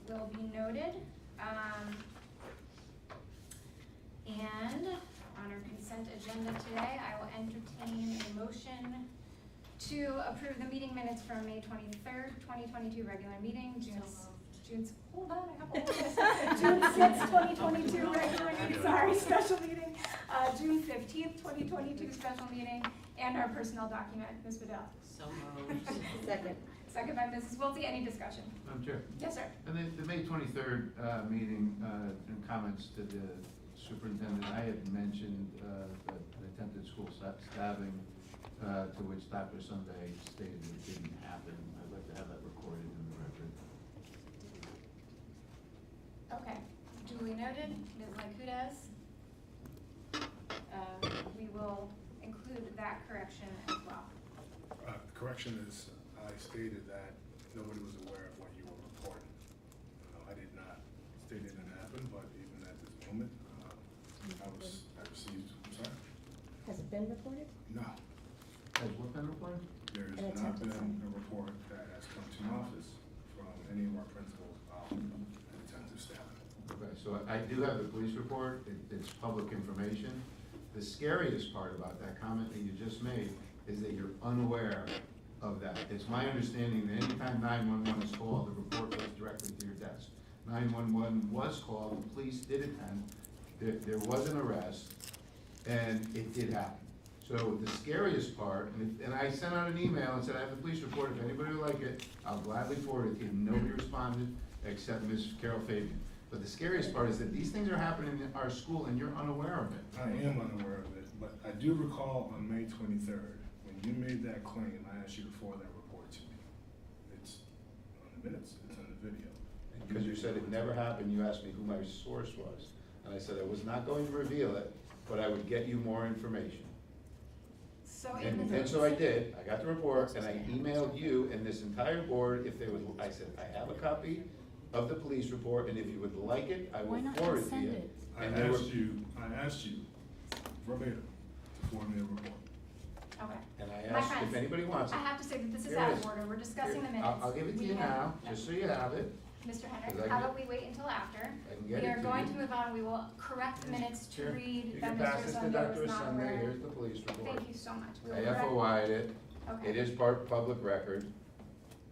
will be noted. And on our consent agenda today, I will entertain a motion to approve the meeting minutes from May 23rd, 2022 regular meeting, hold on, I have all of this. June 6th, 2022 regular meeting, sorry, special meeting, June 15th, 2022 special meeting, and our personnel document. Ms. Bedell. So moved. Second. Second by Mrs. Wiltie. Any discussion? Madam Chair. Yes, sir. And the May 23rd meeting, in comments to the superintendent, I had mentioned an attempted school stabbing, to which Dr. Sunday stated it didn't happen. I'd like to have that recorded in the record. Okay, duly noted. Ms. Lykudas. We will include that correction as well. The correction is, I stated that nobody was aware of what you were reporting. I did not state it didn't happen, but even at this moment, I received, I'm sorry? Has it been reported? No, Has what been reported? there An has not attempted been a report that has come to my office from any of our principals about an attempted stabbing. Okay, so I do have the police report. It's public information. The scariest part about that comment that you just made is that you're unaware of that. It's my understanding that anytime 911 is called, the report goes directly to your desk. 911 was called, the police did attend, there was an arrest, and it did happen. So the scariest part, and I sent out an email and said, I have the police report, if anybody would like it, I'll gladly forward it to you. Nobody responded except Ms. Carol Fabian. But the scariest part is that these things are happening in our school and you're unaware of it. I am unaware of it, but I do recall on May 23rd, when you made that claim, I asked you to forward that report to me. It's on the minutes, it's on the video. Because you said it never happened, you asked me who my source was. And I said I was not going to reveal it, but I would get you more information. So And so I did, I got the report, and I emailed you and this entire board if they would, I said, I have a copy of the police report, and if you would like it, I Why will not forward it just to send you. it? I And they were- asked you verbatim to forward me a report. Okay. And I My asked if friends, anybody wants it. I have to say that this is Here out it of is. order. We're discussing the Here, minutes. I'll give it to We you have- now, just so you have it. Mr. Henrik, Because I how get- about we wait until after? I can get We it are to going you. to move on. We will correct the minutes to Here, read you that can pass Mr. this to Sunday Dr. was not Sunday, aware. here's the police report. Thank you so much. We I will correct- FOI'd it, Okay. it is public record.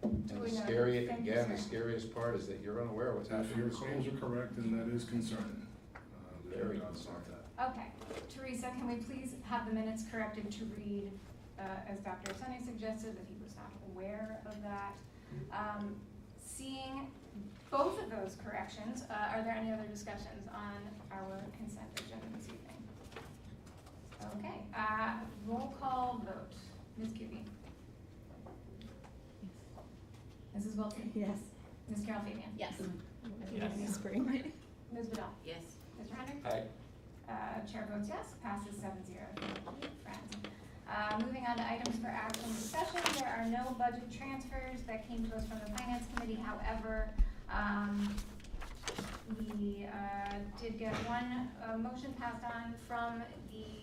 And Duly the noted. Thank you, again, the sir. scariest part is that you're unaware of what's happening. Your in the school. claims are correct, and that is concerning. There's no Very doubt about concerning. that. Okay. Teresa, can we please have the minutes corrected to read, as Dr. Sunday suggested, that he was not aware of that? Seeing both of those corrections, are there any other discussions on our consent agenda this evening? Okay, roll call vote. Ms. Cubey? Mrs. Wilson? Yes. Ms. Carol Fabian? Yes. Spring. Ms. Bedell? Yes. Mr. Henrik? Aye. Chair votes yes, passes 7-0. Thank you, friends. Moving on to items for action and discussion, there are no budget transfers that came to us from the Finance Committee. However, We did get one motion passed on from the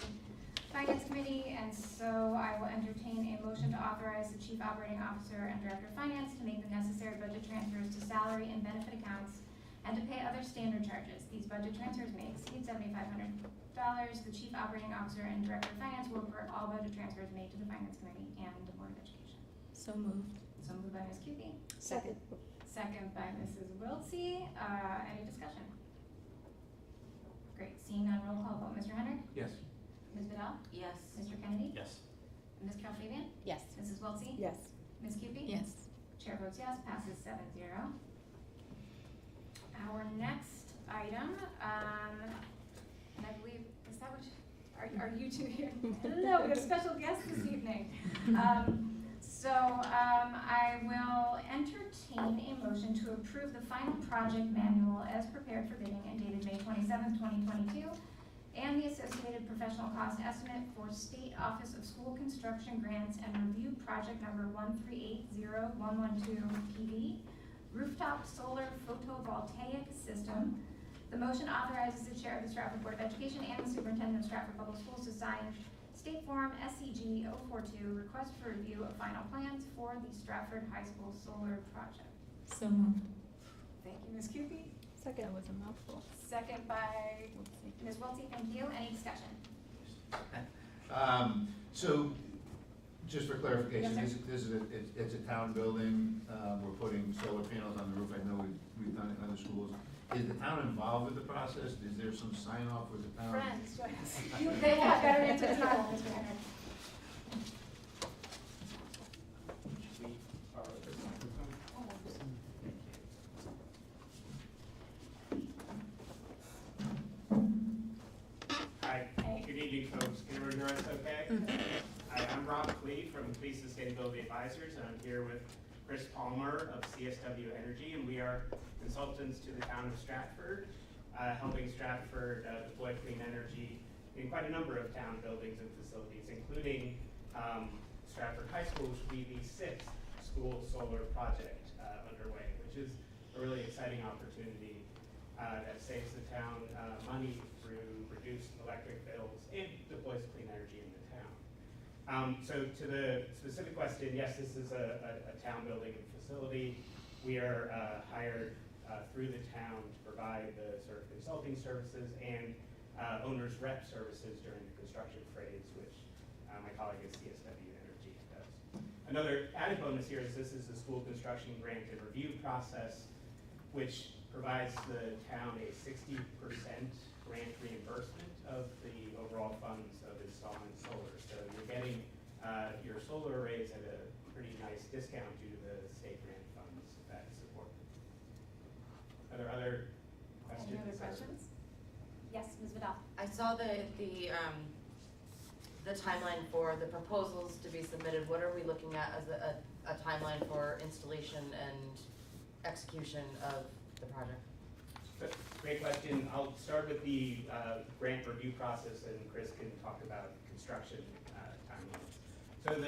Finance Committee, and so I will entertain a motion to authorize the Chief Operating Officer and Director of Finance to make the necessary budget transfers to salary and benefit accounts and to pay other standard charges. These budget transfers may exceed $7,500. The Chief Operating Officer and Director of Finance will report all budget transfers made to the Finance Committee and the Board of Education. So moved. So moved by Ms. Cupie. Second. Second by Mrs. Wiltsey. Any discussion? Great, seeing none, roll call vote. Mr. Henry? Yes. Ms. Vidal? Yes. Mr. Kennedy? Yes. Ms. Calfabian? Yes. Mrs. Wiltsey? Yes. Ms. Cupie? Yes. Chair votes yes, passes 7-0. Our next item, and I believe, is that what, are you two here? Hello, we have special guests this evening. I will entertain a motion to approve the final project manual as prepared for bidding and dated May 27th, 2022, and the associated professional cost estimate for State Office of School Construction Grants and Review Project number 1380112 PV, rooftop solar photovoltaic system. The motion authorizes the chair of the Stratford Board of Education and the superintendent of Stratford Public Schools to sign State Form SCG 042, request for review of final plans for the Stratford High School solar project. So moved. Thank you, Ms. Cupie. Second. That was a mouthful. Second by Ms. Wiltsey, thank you. Any discussion? So, just for clarification, Yes, sir. this is it's a town building, we're putting solar panels on the roof, I know we've done it in other schools. Is the town involved with the process? Is there some sign off with the town? Friends, yes. They have better answers than I will, Mr. Henry. Hi, Hey. good evening, folks. Can everyone hear us okay? Hi, I'm Rob Clee from Clee Sustainability Advisors, and I'm here with Chris Palmer of CSW Energy, and we are consultants to the town of Stratford, helping Stratford deploy clean energy in quite a number of town buildings and facilities, including Stratford High School, which will be the 6th school solar project underway, which is a really exciting opportunity that saves the town money through reduced electric bills and deploys clean energy in the town. So to the specific question, yes, this is a town building and facility. We are hired through the town to provide the sort of consulting services and owner's rep services during the construction phase, which my colleague at CSW Energy does. Another added bonus here is this is the school construction grant and review process, which provides the town a 60% grant reimbursement of the overall funds of installing solar. So you're getting your solar arrays at a pretty nice discount due to the state grant funds that support them. Are there other questions? Any other questions? Yes, Ms. Vidal. I saw the timeline for the proposals to be submitted. What are we looking at as a timeline for installation and execution of the project? Great question. I'll start with the grant review process, and Chris can talk about construction timelines. So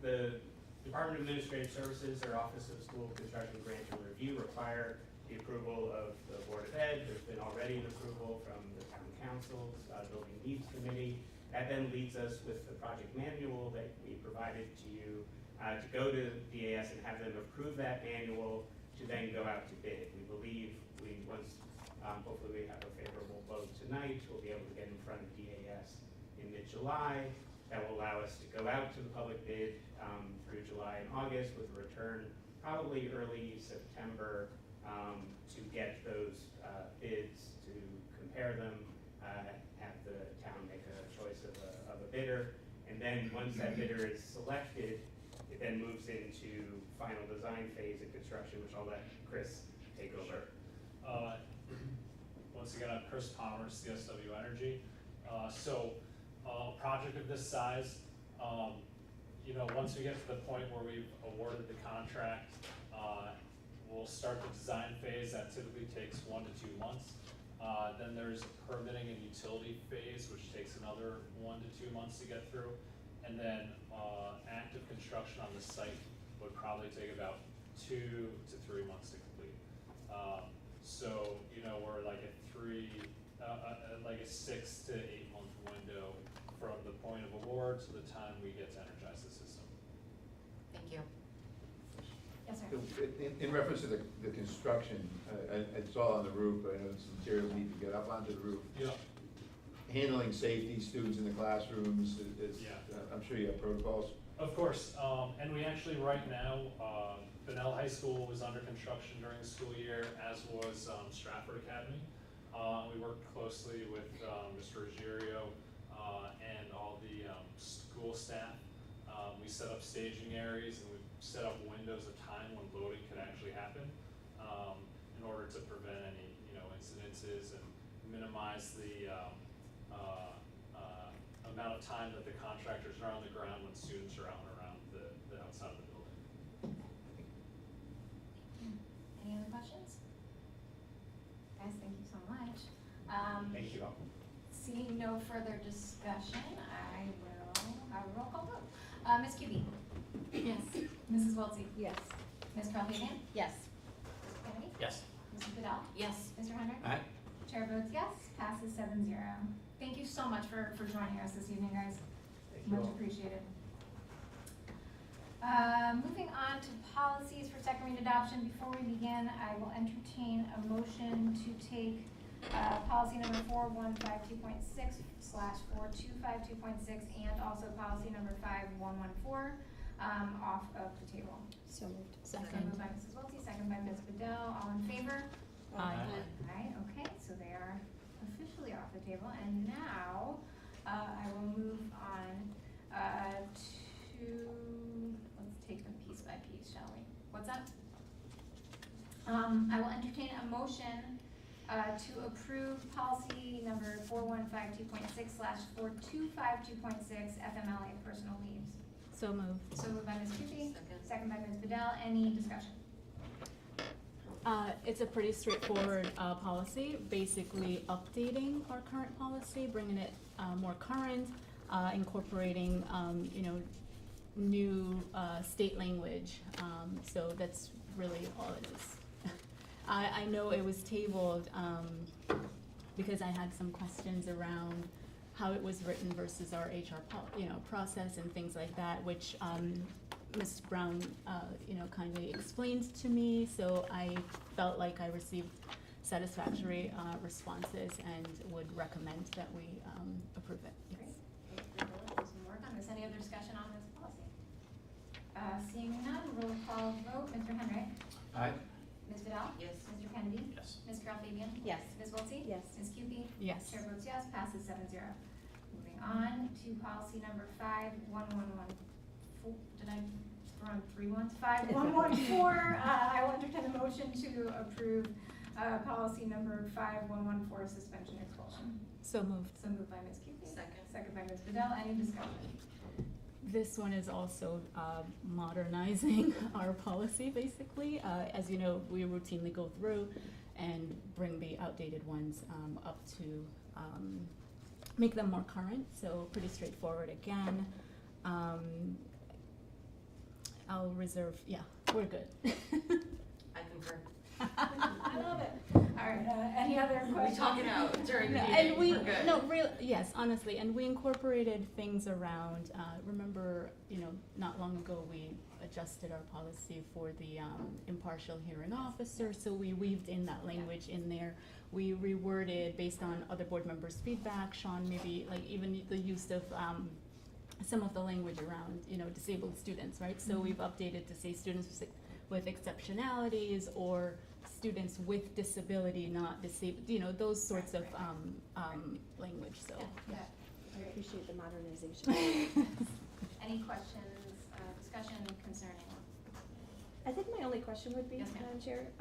the Department of Administrative Services, or Office of School Construction Grant and Review, require the approval of the Board of Ed. There's been already an approval from the Town Council's Building Needs Committee. That then leads us with the project manual that we provided to you to go to DAS and have them approve that manual to then go out to bid. We believe once hopefully we have a favorable vote tonight, we'll be able to get in front of DAS in mid-July. That will allow us to go out to the public bid through July and August with a return probably early September to get those bids, to compare them, have the town make a choice of a bidder. And then once that bidder is selected, it then moves into final design phase of construction, which I'll let Chris take over. Once again, I'm Chris Palmer, CSW Energy. A project of this size, once we get to the point where we've awarded the contract, we'll start the design phase. That typically takes 1 to 2 months. Then there's permitting and utility phase, which takes another 1 to 2 months to get through. And then active construction on the site would probably take about 2 to 3 months to complete. So, you know, we're like a 6 to 8 month window from the point of award to the time we get to energize the system. Thank you. Yes, sir. In reference to the construction, it's all on the roof, but I know some materials need to get up onto the roof. Yeah. Handling safety, students in the classrooms, Yeah. I'm sure you have protocols. Of course, and we actually right now, Benell High School was under construction during the school year, as was Stratford Academy. We worked closely with Mr. Ruggiero and all the school staff. We set up staging areas and we set up windows of time when loading could actually happen in order to prevent any, you know, incidences and minimize the amount of time that the contractors are on the ground when students are out and around the outside of the building. Any other questions? Guys, thank you so much. Thank you. Seeing no further discussion, I will have a roll call vote. Ms. Cubey? Yes. Mrs. Wiltsey? Yes. Ms. Carl-Hagan? Yes. Mr. Kennedy? Yes. Mrs. Vidal? Yes. Mr. Hendrick? Aye. Chair votes yes, passes 7-0. Thank you so much for joining us this evening, guys. Much appreciated. Moving on to policies for second read adoption. Before we begin, I will entertain a motion to take policy number 4152.6/4252.6 and also policy number 5114 off of the table. So moved. So moved by Mrs. Wiltsey, second by Ms. Bedell. All in favor? Aye. Aye, okay, so they are officially off the table, and now, I will move on, to, let's take them piece by piece, shall we? What's that? I will entertain a motion, to approve policy number 4152.6/4252.6 FMLA personal leaves. So moved. So moved by Ms. Cupey, Second. second by Ms. Bedell, any discussion? It's a pretty straightforward policy, basically updating our current policy, bringing it more current, incorporating, you know, new state language. So that's really all it is. I know it was tabled because I had some questions around how it was written versus our HR process and things like that, which Ms. Brown, you know, kindly explained to me, so I felt like I received satisfactory responses and would recommend that we approve it. Yes. Great. Thank you for doing some work on this. Any other discussion on this policy? Seeing none, roll call vote. Mr. Hendrick? Aye. Ms. Vidal? Yes. Mr. Kennedy? Yes. Ms. Carl-Fabian? Yes. Ms. Wiltsey? Yes. Ms. Cupey? Yes. Chair votes yes, passes 7-0. Moving on to policy number 5114. Did I run 3 ones? 5114. I will entertain a motion to approve policy number 5114, suspension expulsion. So moved. So moved by Ms. Cupey. Second. Second by Ms. Bedell. Any discussion? This one is also modernizing our policy, basically. As you know, we routinely go through and bring the outdated ones up to make them more current, so pretty straightforward again. I'll reserve, yeah, we're good. I concur. I love it. All right, any other We questions? talk it out during the No, meeting, and we, we're good. no, real, yes, honestly, and we incorporated things around, remember, you know, not long ago, we adjusted our policy for the impartial hearing officer, so we weaved in that language in there. We reworded based on other board members' feedback, Sean, maybe like even the use of some of the language around, you know, disabled students, right? So we've updated to say students with exceptionalities or students with disability, not disabled, you know, those sorts of language, so. Yeah. I Great. appreciate the modernization. Any questions, discussion concerning? I think my only question would be, Yes, ma'am. Madam Chair,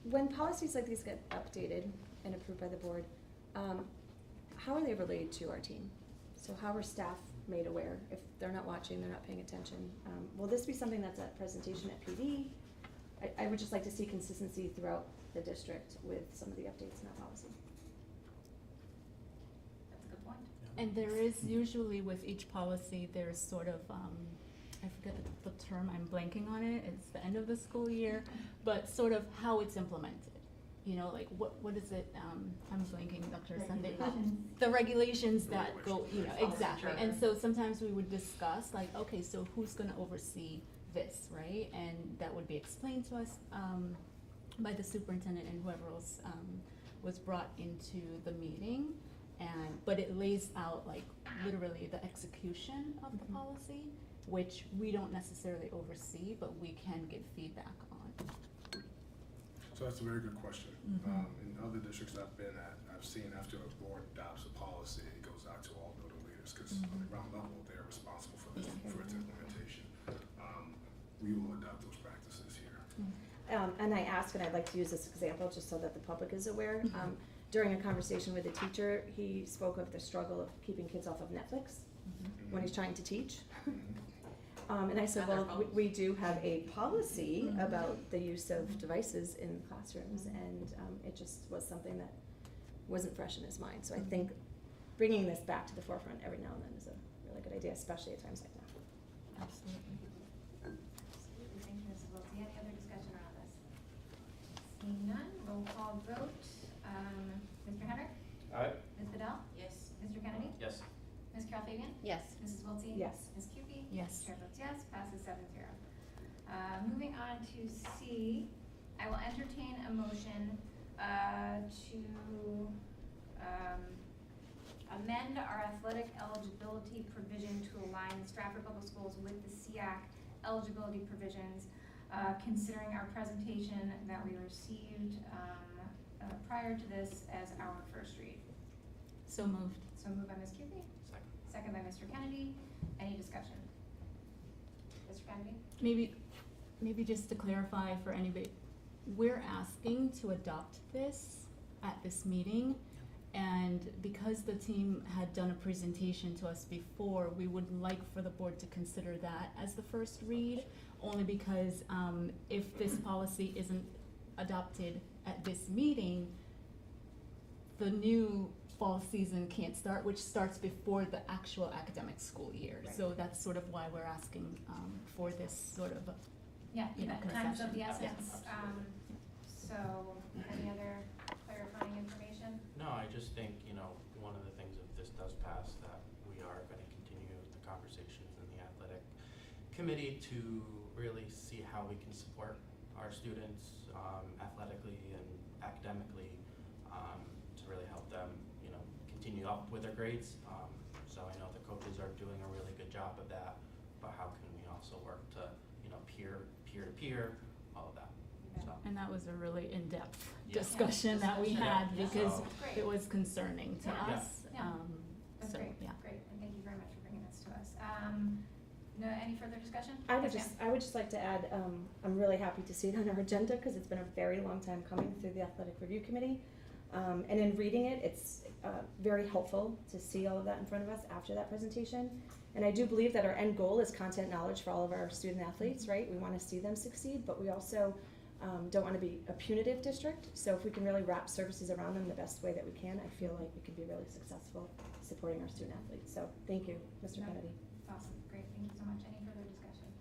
when policies like these get updated and approved by the board, how are they relayed to our team? So how are staff made aware? If they're not watching, they're not paying attention, will this be something that's at presentation at PD? I would just like to see consistency throughout the district with some of the updates in our policy. That's a good point. And there is usually with each policy, there's sort of, I forget the term, I'm blanking on it, it's the end of the school year, but sort of how it's implemented. you know, like what is it, I'm blanking, Dr. Sunday. Regulations. The regulations that go, you know, Policy exactly, charter. and so sometimes we would discuss, like, okay, so who's gonna oversee this, right? And that would be explained to us, by the superintendent and whoever else, was brought into the meeting. But it lays out, like, literally the execution of the policy, which we don't necessarily oversee, but we can give feedback on. So that's a very good question. Mhm. In other districts I've been at, I've seen after a board adopts a policy, it goes out to all building leaders, because on the ground level, they're responsible for its implementation. We will adopt those practices here. And I ask, and I'd like to use this example just so that the public is aware. During a conversation with a teacher, he spoke of the struggle of keeping kids off of Netflix when he's trying to teach. And I said, And their well, phones. we do have a policy about the use of devices in classrooms, and it just was something that wasn't fresh in his mind. So I think bringing this back to the forefront every now and then is a really good idea, especially at times like now. Absolutely. Absolutely, thank you, Mrs. Wiltie. Any other discussion around this? Seeing none, roll call vote. Mr. Henrik? Aye. Ms. Bedell? Yes. Mr. Kennedy? Yes. Ms. Carol Fabian? Yes. Mrs. Wiltie? Yes. Ms. Cupie? Yes. Chair votes yes, passes 7-0. Moving on to C, I will entertain a motion to amend our athletic eligibility provision to align Stratford Public Schools with the SEAC eligibility provisions, considering our presentation that we received prior to this as our first read. So moved. So moved by Ms. Cupie. Second by Mr. Kennedy. Any discussion? Mr. Kennedy? Maybe just to clarify for anybody, we're asking to adopt this at this meeting, and because the team had done a presentation to us before, we would like for the board to consider that as the first read, only because if this policy isn't adopted at this meeting, the new fall season can't start, which starts before the actual academic school year. Right. So that's sort of why we're asking for this sort of, Yeah, you know, time's of the concession. essence. So, any other clarifying information? No, I just think, you know, one of the things if this does pass, that we are gonna continue the conversations in the athletic committee to really see how we can support our students, athletically and academically, to really help them, you know, continue up with their grades. So I know the coaches are doing a really good job of that, but how can we also work to, you know, peer to peer, all of that, so. and that was a really in-depth Yeah. discussion that we had, Yeah. because So- Great. it was concerning to Yeah. us. Yeah. That's So, great, yeah. great, and thank you very much for bringing this to us. No, any further discussion? I would Yes, I would just like to add, I'm really happy to see it on our agenda, because it's been a very long time coming through the Athletic Review Committee. And in reading it, it's very helpful to see all of that in front of us after that presentation. And I do believe that our end goal is content knowledge for all of our student athletes, right? We want to see them succeed, but we also don't want to be a punitive district. So if we can really wrap services around them the best way that we can, I feel like we can be really successful supporting our student athletes. So thank you, Mr. Yeah. Kennedy. Awesome, great, thank you so much. Any further discussion?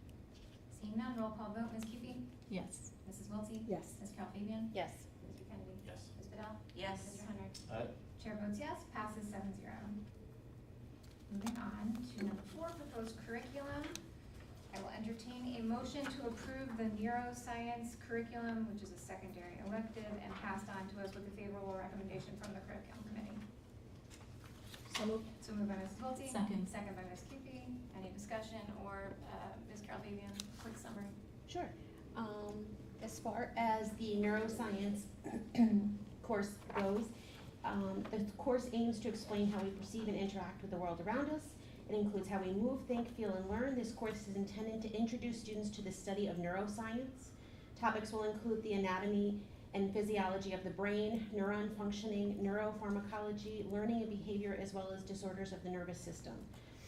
Seeing none, roll call vote. Ms. Cupie? Yes. Mrs. Wiltie? Yes. Ms. Carol Fabian? Yes. Mr. Kennedy? Yes. Ms. Bedell? Yes. Mr. Henrik? Aye. Chair votes yes, passes 7-0. Moving on to number 4, proposed curriculum. I will entertain a motion to approve the Neuroscience curriculum, which is a secondary elective, and passed on to us with a favorable recommendation from the curriculum committee. So moved. So moved by Mrs. Wiltie. Second. Second by Ms. Cupie. Any discussion, or Ms. Carol Fabian, quick summary? Sure. As far as the neuroscience course goes, the course aims to explain how we perceive and interact with the world around us. It includes how we move, think, feel, and learn. This course is intended to introduce students to the study of neuroscience. Topics will include the anatomy and physiology of the brain, neuron functioning, neuropharmacology, learning and behavior, as well as disorders of the nervous system.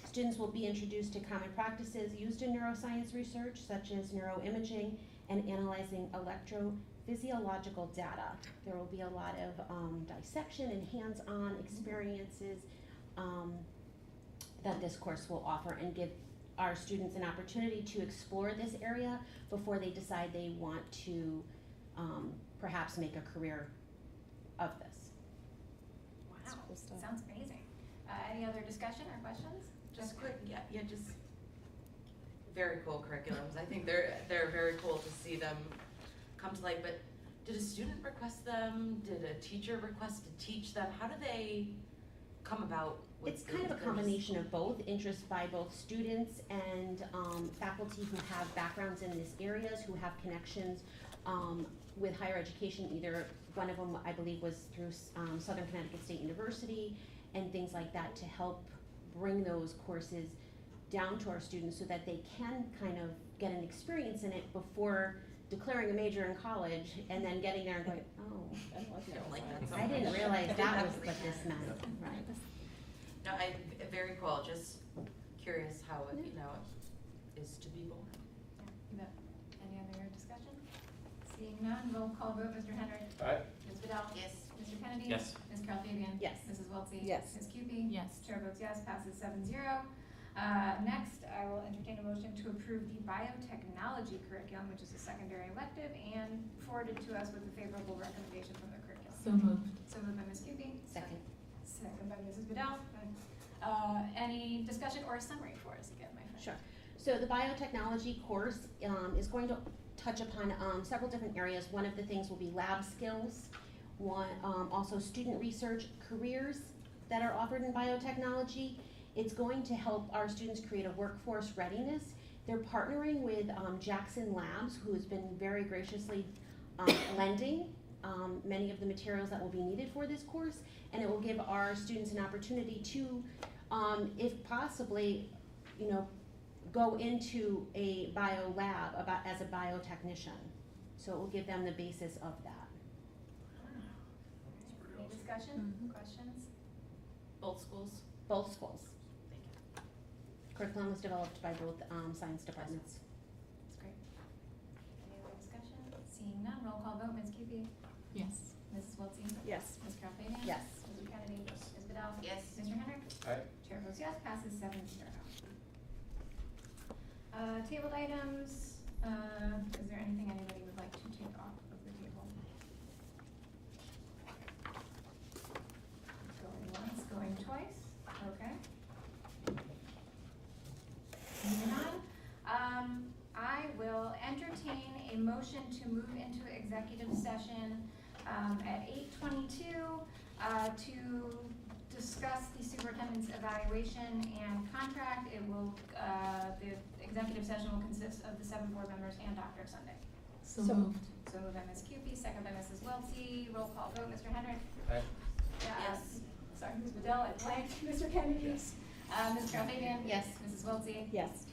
Students will be introduced to common practices used in neuroscience research, such as neuroimaging and analyzing electrophysiological data. There will be a lot of dissection and hands-on experiences that this course will offer, and give our students an opportunity to explore this area before they decide they want to perhaps make a career of this. Wow, cool stuff. sounds amazing. Any other discussion or questions? Just quick, just very cool curriculums. I think they're very cool to see them come to light, but did a student request them? Did a teacher request to teach them? How do they come about with It's kind of a their- combination of both, interest by both students and faculty who have backgrounds in these areas, who have connections with higher education. Either one of them, I believe, was through Southern Connecticut State University and things like that to help bring those courses down to our students so that they can kind of get an experience in it before declaring a major in college and then getting there and going, oh, I don't like that so I didn't much. realize I did that not was believe what this that. meant, right? No, very cool. Just curious how it, is to be born. You bet. Any other discussion? Seeing none, roll call vote, Mr. Henry. Aye. Ms. Vidal. Yes. Mr. Kennedy. Yes. Ms. Carl Fabian. Yes. Mrs. Wiltsey. Yes. Ms. Cupie. Yes. Chair votes yes, passes 7-0. Next, I will entertain a motion to approve the biotechnology curriculum, which is a secondary elective, and forwarded to us with a favorable recommendation from the curriculum. So moved. So moved by Ms. Cupie. Second. Second by Mrs. Vidal. Any discussion or a summary for us again, my friend? Sure. So the biotechnology course is going to touch upon several different areas. One of the things will be lab skills, also student research careers that are offered in biotechnology. It's going to help our students create a workforce readiness. They're partnering with Jackson Labs, who has been very graciously lending many of the materials that will be needed for this course, and it will give our students an opportunity to, if possibly, go into a bio lab as a biotechnician. So it will give them the basis of that. Any discussion, questions? Both schools? Both schools. Thank you. Curriculum was developed by both science departments. That's great. Any other discussion? Seeing none, roll call vote, Ms. Cupie. Yes. Mrs. Wiltsey. Yes. Ms. Carl Fabian. Yes. Mr. Kennedy. Yes. Ms. Vidal. Yes. Mr. Henry. Aye. Chair votes yes, passes 7-0. Tabled items, is there anything anybody would like to take off of the table? Going once, going twice, okay. Moving on, I will entertain a motion to move into executive session, at 8:22, to discuss the superintendent's evaluation and contract. It will, the executive session will consist of the 7 board members and Dr. Sunday. So moved. So moved by Ms. Cupie, second by Mrs. Wiltsey. Roll call vote, Mr. Henry. Aye. Yes. Sorry, Ms. Vidal, I blanked. Mr. Kennedy. Yes. Ms. Carl Fabian. Yes. Mrs. Wiltsey. Yes.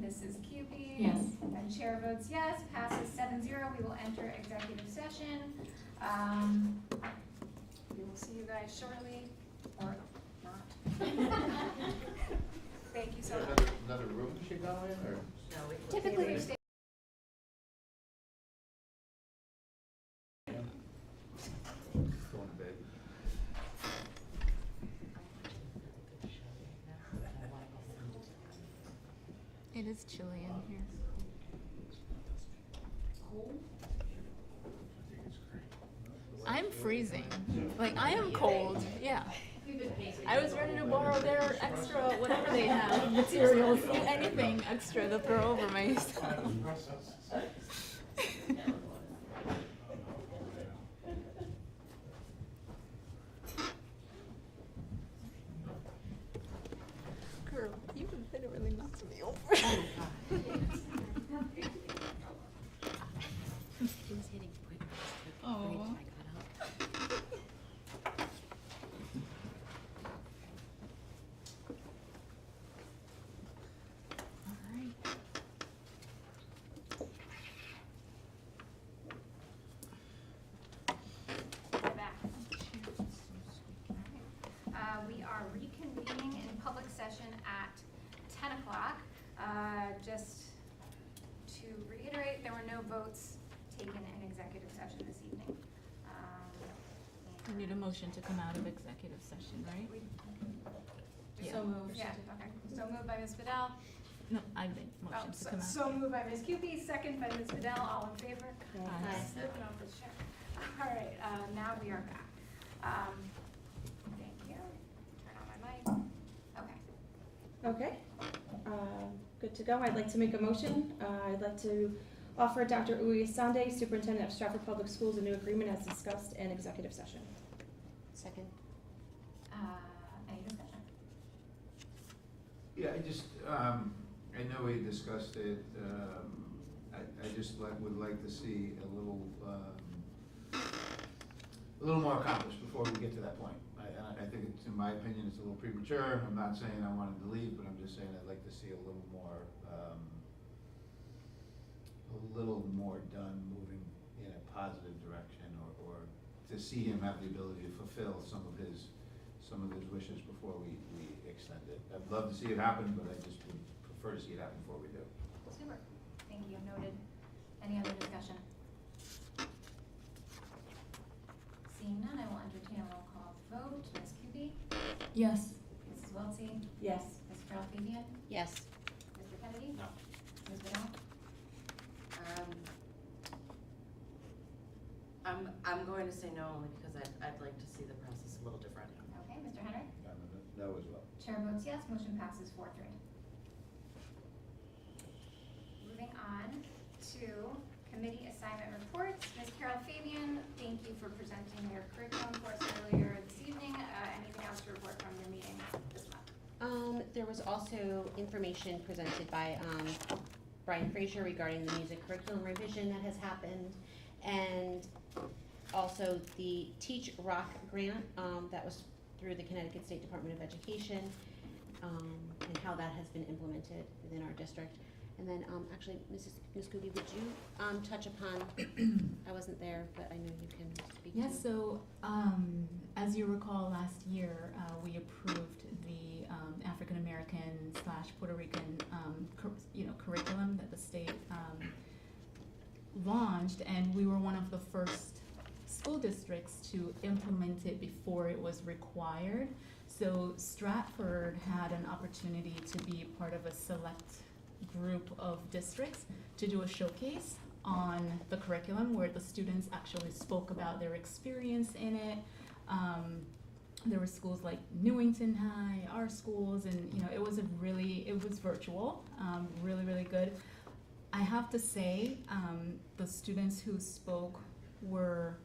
Mrs. Cupie. Yes. And chair votes yes, passes 7-0. We will enter executive session. We will see you guys shortly, or not. Thank you Is so there much. another room we should go in, or? No, we. Typically, We stay- Going to bed. It is chilly in here. I'm freezing. Like, I am cold. Yeah. I was ready to borrow their extra, whatever they have, materials, anything extra to throw over myself. Girl, you literally knocked me over. He's hitting quick. Oh. We're back. We are reconvening in public session at 10 o'clock. Just to reiterate, there were no votes taken in executive session this evening. We need a motion to come out of executive session, right? Yeah. So moved. Yeah, okay. So moved by Ms. Vidal. No, I made Oh, motion to so- come out. So moved by Ms. Cupie, second by Ms. Vidal, all in favor? Aye. Slipping off this chair. All right, now we are back. Thank you. Turn on my mic. Okay. Okay, good to go. I'd like to make a motion. I'd like to offer Dr. Uwe Sande, Superintendent of Stratford Public Schools, a new agreement as discussed in executive session. Second. Any discussion? Yeah, I just, I know we discussed it, I just would like to see a little more accomplished before we get to that point. I think it's, in my opinion, it's a little premature. I'm not saying I wanted to leave, but I'm just saying I'd like to see a little more done, moving in a positive direction, or to see him have the ability to fulfill some of his wishes before we extend it. I'd love to see it happen, but I just would prefer to see it happen before we do. Super. Thank you. Noted. Any other discussion? Seeing none, I will entertain a roll call vote. Ms. Kuby? Yes. Mrs. Welty? Yes. Ms. Carol Fabian? Yes. Mr. Kennedy? No. Ms. Vidal? I'm going to say no only because I'd like to see the process a little different. Okay, Mr. Henry? No as well. Chair votes yes, motion passes 4-3. Moving on to committee assignment reports. Ms. Carol Fabian, thank you for presenting your curriculum course earlier this evening. Anything else to report from your meeting this month? There was also information presented by Brian Fraser regarding the music curriculum revision that has happened, and also the Teach Rock grant that was through the Connecticut State Department of Education, and how that has been implemented within our district. And then, actually, Ms. Kuby, would you touch upon, I wasn't there, but I know you can speak to. Yes, so as you recall, last year we approved the African American / Puerto Rican curriculum that the state launched, and we were one of the first school districts to implement it before it was required. So Stratford had an opportunity to be part of a select group of districts to do a showcase on the curriculum where the students actually spoke about their experience in it. There were schools like Newington High, our schools, and it was virtual, really good. I have to say, the students who spoke were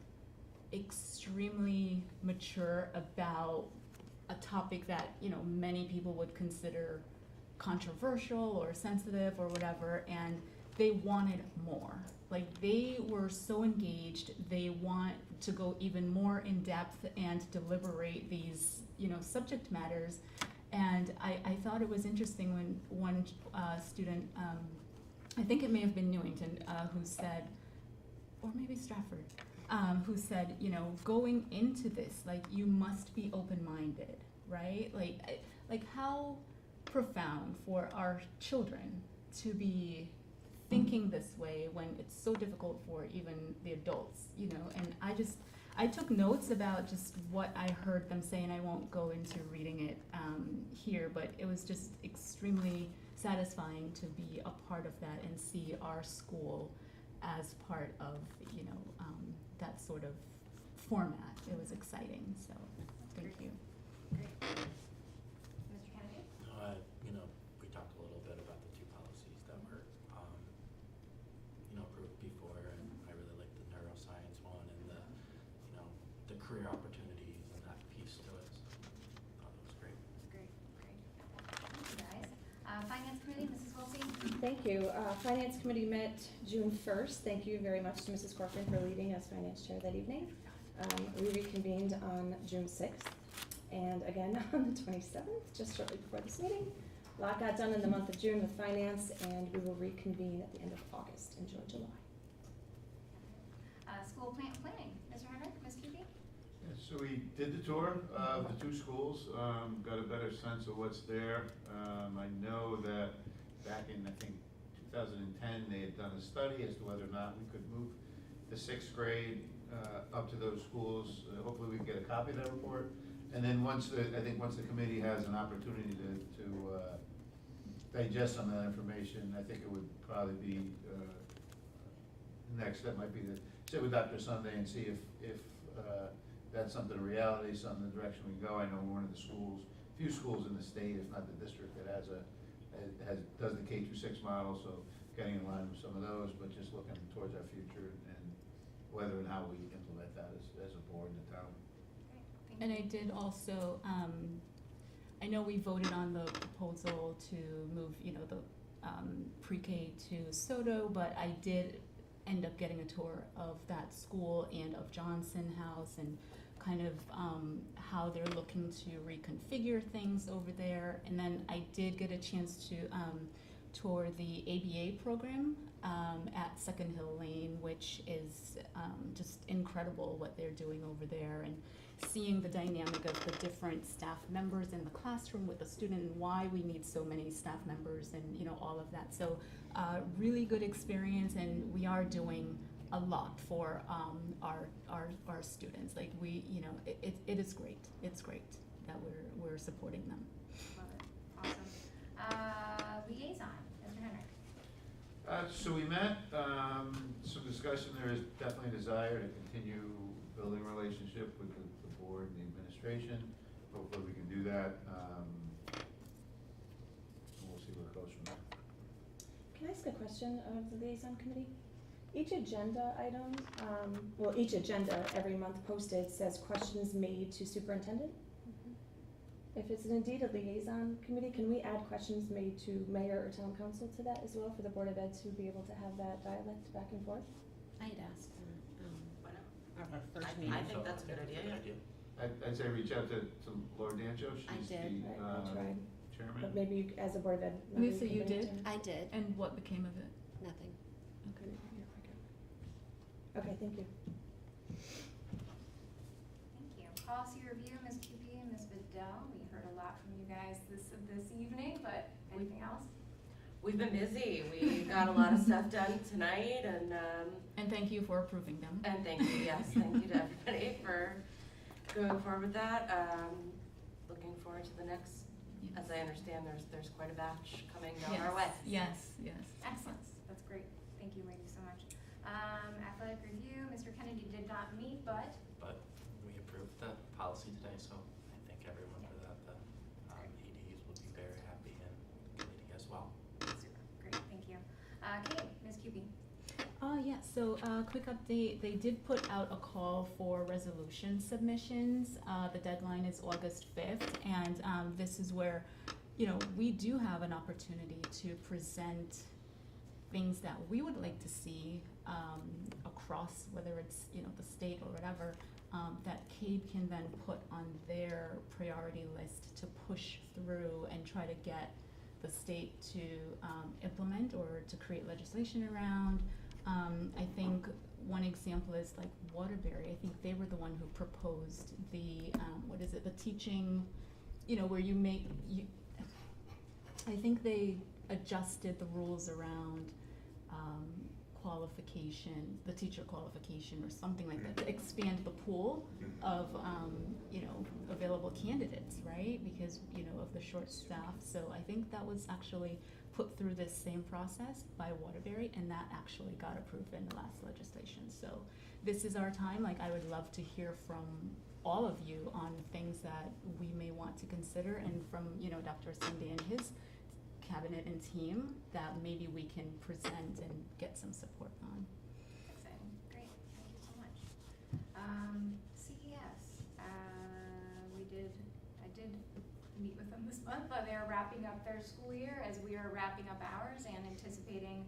extremely mature about a topic that many people would consider controversial or sensitive or whatever, and they wanted more. Like, they were so engaged, they want to go even more in depth and deliberate these subject matters. And I thought it was interesting when one student, I think it may have been Newington, who said, or maybe Stratford, who said, going into this, like, you must be open-minded, right? Like how profound for our children to be thinking this way when it's so difficult for even the adults, and I took notes about just what I heard them say, and I won't go into reading it here, but it was just extremely satisfying to be a part of that and see our school as part of, that sort of format. It was exciting, so thank you. Great. Mr. Kennedy? We talked a little bit about the two policies that were, approved before, and I really liked the neuroscience one and the career opportunities and that piece to it. So I thought it was great. Great. Thank you, guys. Finance Committee, Mrs. Wiltie? Thank you. Finance Committee met June 1st. Thank you very much to Mrs. Corcoran for leading as Finance Chair that evening. We reconvened on June 6th and again on the 27th, just shortly before this meeting. A lot got done in the month of June with finance, and we will reconvene at the end of August. Enjoy July. School planning, Mr. Henry, Ms. Kuby? Yeah, so we did the tour of the two schools, got a better sense of what's there. I know that back in, I think, 2010, they had done a study as to whether or not we could move the 6th grade up to those schools. Hopefully we can get a copy of that report. And then once the committee has an opportunity to digest some of that information, I think it would probably be, the next step might be to sit with Dr. Sunday and see if that's something, a reality, something, the direction we go. I know we're one of the schools, few schools in the state, if not the district, that does the K through 6 model, so getting in line with some of those, but just looking towards our future and whether and how we implement that as a board in the town. Great, And thank I you. did also, I know we voted on the proposal to move, the pre-K to Soto, but I did end up getting a tour of that school and of Johnson House and kind of how they're looking to reconfigure things over there. And then I did get a chance to tour the ABA program at Second Hill Lane, which is just incredible what they're doing over there, and seeing the dynamic of the different staff members in the classroom with the student and why we need so many staff members and all of that. So really good experience, and we are doing a lot for our students. Like it is great. It's great that we're supporting them. Love it. Awesome. Liaison, Mr. Henrik. So we met, some discussion. There is definitely a desire to continue building a relationship with the board and the administration. Hopefully we can do that. We'll see where it goes from there. Can I ask a question of the liaison committee? Each agenda item, each agenda every month posted says questions made to superintendent. If it's indeed a liaison committee, can we add questions made to mayor or town council to that as well, for the Board of Ed to be able to have that dialect back and forth? I had asked Why not? our first I meeting. think that's a good idea, yeah. I'd say reach out to Laura Dancho. I She's did. the I tried. chairman. But maybe you, as a Board of Ed. member, Lisa, can you bring it did? to- I did, And what became of it? nothing. Okay, thank you. Thank you. Policy review, Ms. QP and Ms. Vidal. We heard a lot from you guys this evening, but anything else? We've been busy. We got a lot of stuff done tonight, and thank you for approving them. thank you, yes, thank you to everybody for going forward with that. Looking forward to the next, as I understand, there's quite a batch coming down our way. Yes. Excellent. That's great. Thank you, ladies, so much. Athletic review, Mr. Kennedy did not meet, but But we approved the policy today, so I thank everyone for that. The ADs will be very happy, and the committee as well. super. Great, thank you. Kate, Ms. QP. So quick update, they did put out a call for resolution submissions. The deadline is August 5th, and this is where, we do have an opportunity to present things that we would like to see across, whether it's, the state or whatever, that CADE can then put on their priority list to push through and try to get the state to implement or to create legislation around. I think one example is like Waterbury. I think they were the one who proposed the, the teaching, where I think they adjusted the rules around qualification, the teacher qualification or something like that, to expand the pool of, available candidates, right? Because, of the short staff. So I think that was actually put through this same process by Waterbury, and that actually got approved in the last legislation. So this is our time. Like, I would love to hear from all of you on things that we may want to consider, and from, Dr. Sunday and his cabinet and team that maybe we can present and get some support on. Exciting. Great. Thank you so much. CES. I did meet with them this month. They're wrapping up their school year as we are wrapping up ours, and anticipating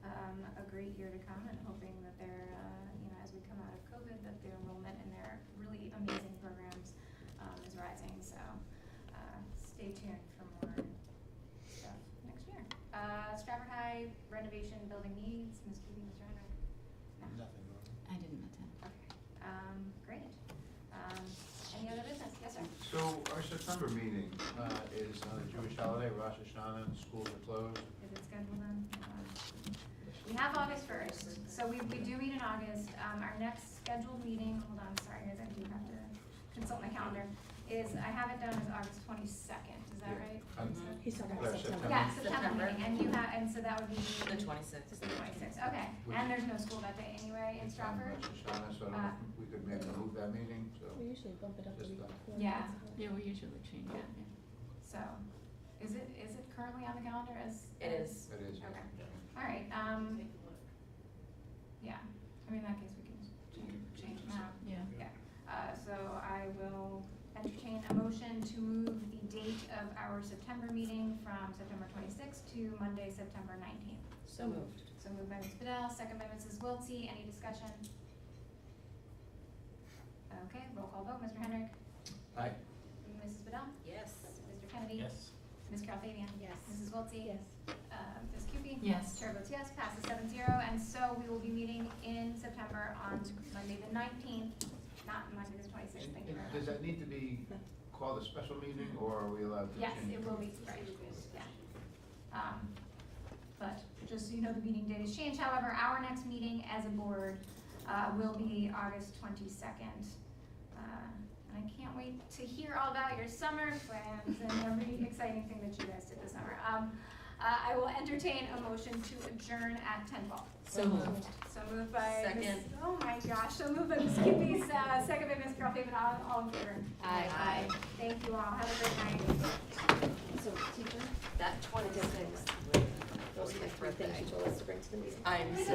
a great year to come, and hoping that they're, as we come out of COVID, that their enrollment in their really amazing programs is rising. So stay tuned for more stuff next year. Stratford High renovation building needs, Ms. Keating, Mr. Henrik? No. Nothing. I didn't attend. Okay, great. Any other business? Yes, sir. So our September meeting is on a Jewish holiday, Rosh Hashanah, and schools are closed. Is it scheduled then? We have August 1st, so we do meet in August. Our next scheduled meeting, hold on, sorry guys, I do have to consult my calendar, I have it down as August 22nd. Does is that Yeah. right? He's talking Or about September. Yeah, September September. meeting, and you have, and so that would be. The 26th. The 26th, okay, and there's no school that day anyway in It's on Stratford? Rosh Hashanah, so I don't know if we could maybe move that meeting, so. We usually bump it up the Just week that. before. Yeah. Yeah, we usually change it, yeah. So, is it currently on the calendar as? It is. It is, Okay. yeah. All right, Take a look. yeah, I mean, in that case, we can change them out. Yeah. So I will entertain a motion to move the date of our September meeting from September 26th to Monday, September 19th. So moved. So moved by Ms. Bedell, second by Mrs. Wiltsey. Any discussion? Okay, roll call vote. Mr. Hendrick? Aye. Mrs. Bedell? Yes. Mr. Kennedy? Yes. Ms. Carol Fabian? Yes. Mrs. Wiltsey? Yes. Ms. Cupie? Yes. Chair votes yes, passes 7-0, and so we will be meeting in September on Monday the 19th, not Monday the 26th. Thank you very much. Does that need to be called a special meeting, or are we allowed to Yes, change? it will be, right, yeah. But just so you know, the meeting date has changed. However, our next meeting as a board will be August 22nd. And I can't wait to hear all about your summer plans and every exciting thing that you guys did this summer. I will entertain a motion to adjourn at 10:12. So moved. So moved by Ms. Second. Oh my gosh, so moved by Ms. Cupie, second by Ms. Carol Fabian, all in favor? Aye. Thank you all, have a great night. So, teacher, That 26th. those are the three things you told us to bring to the meeting. I'm so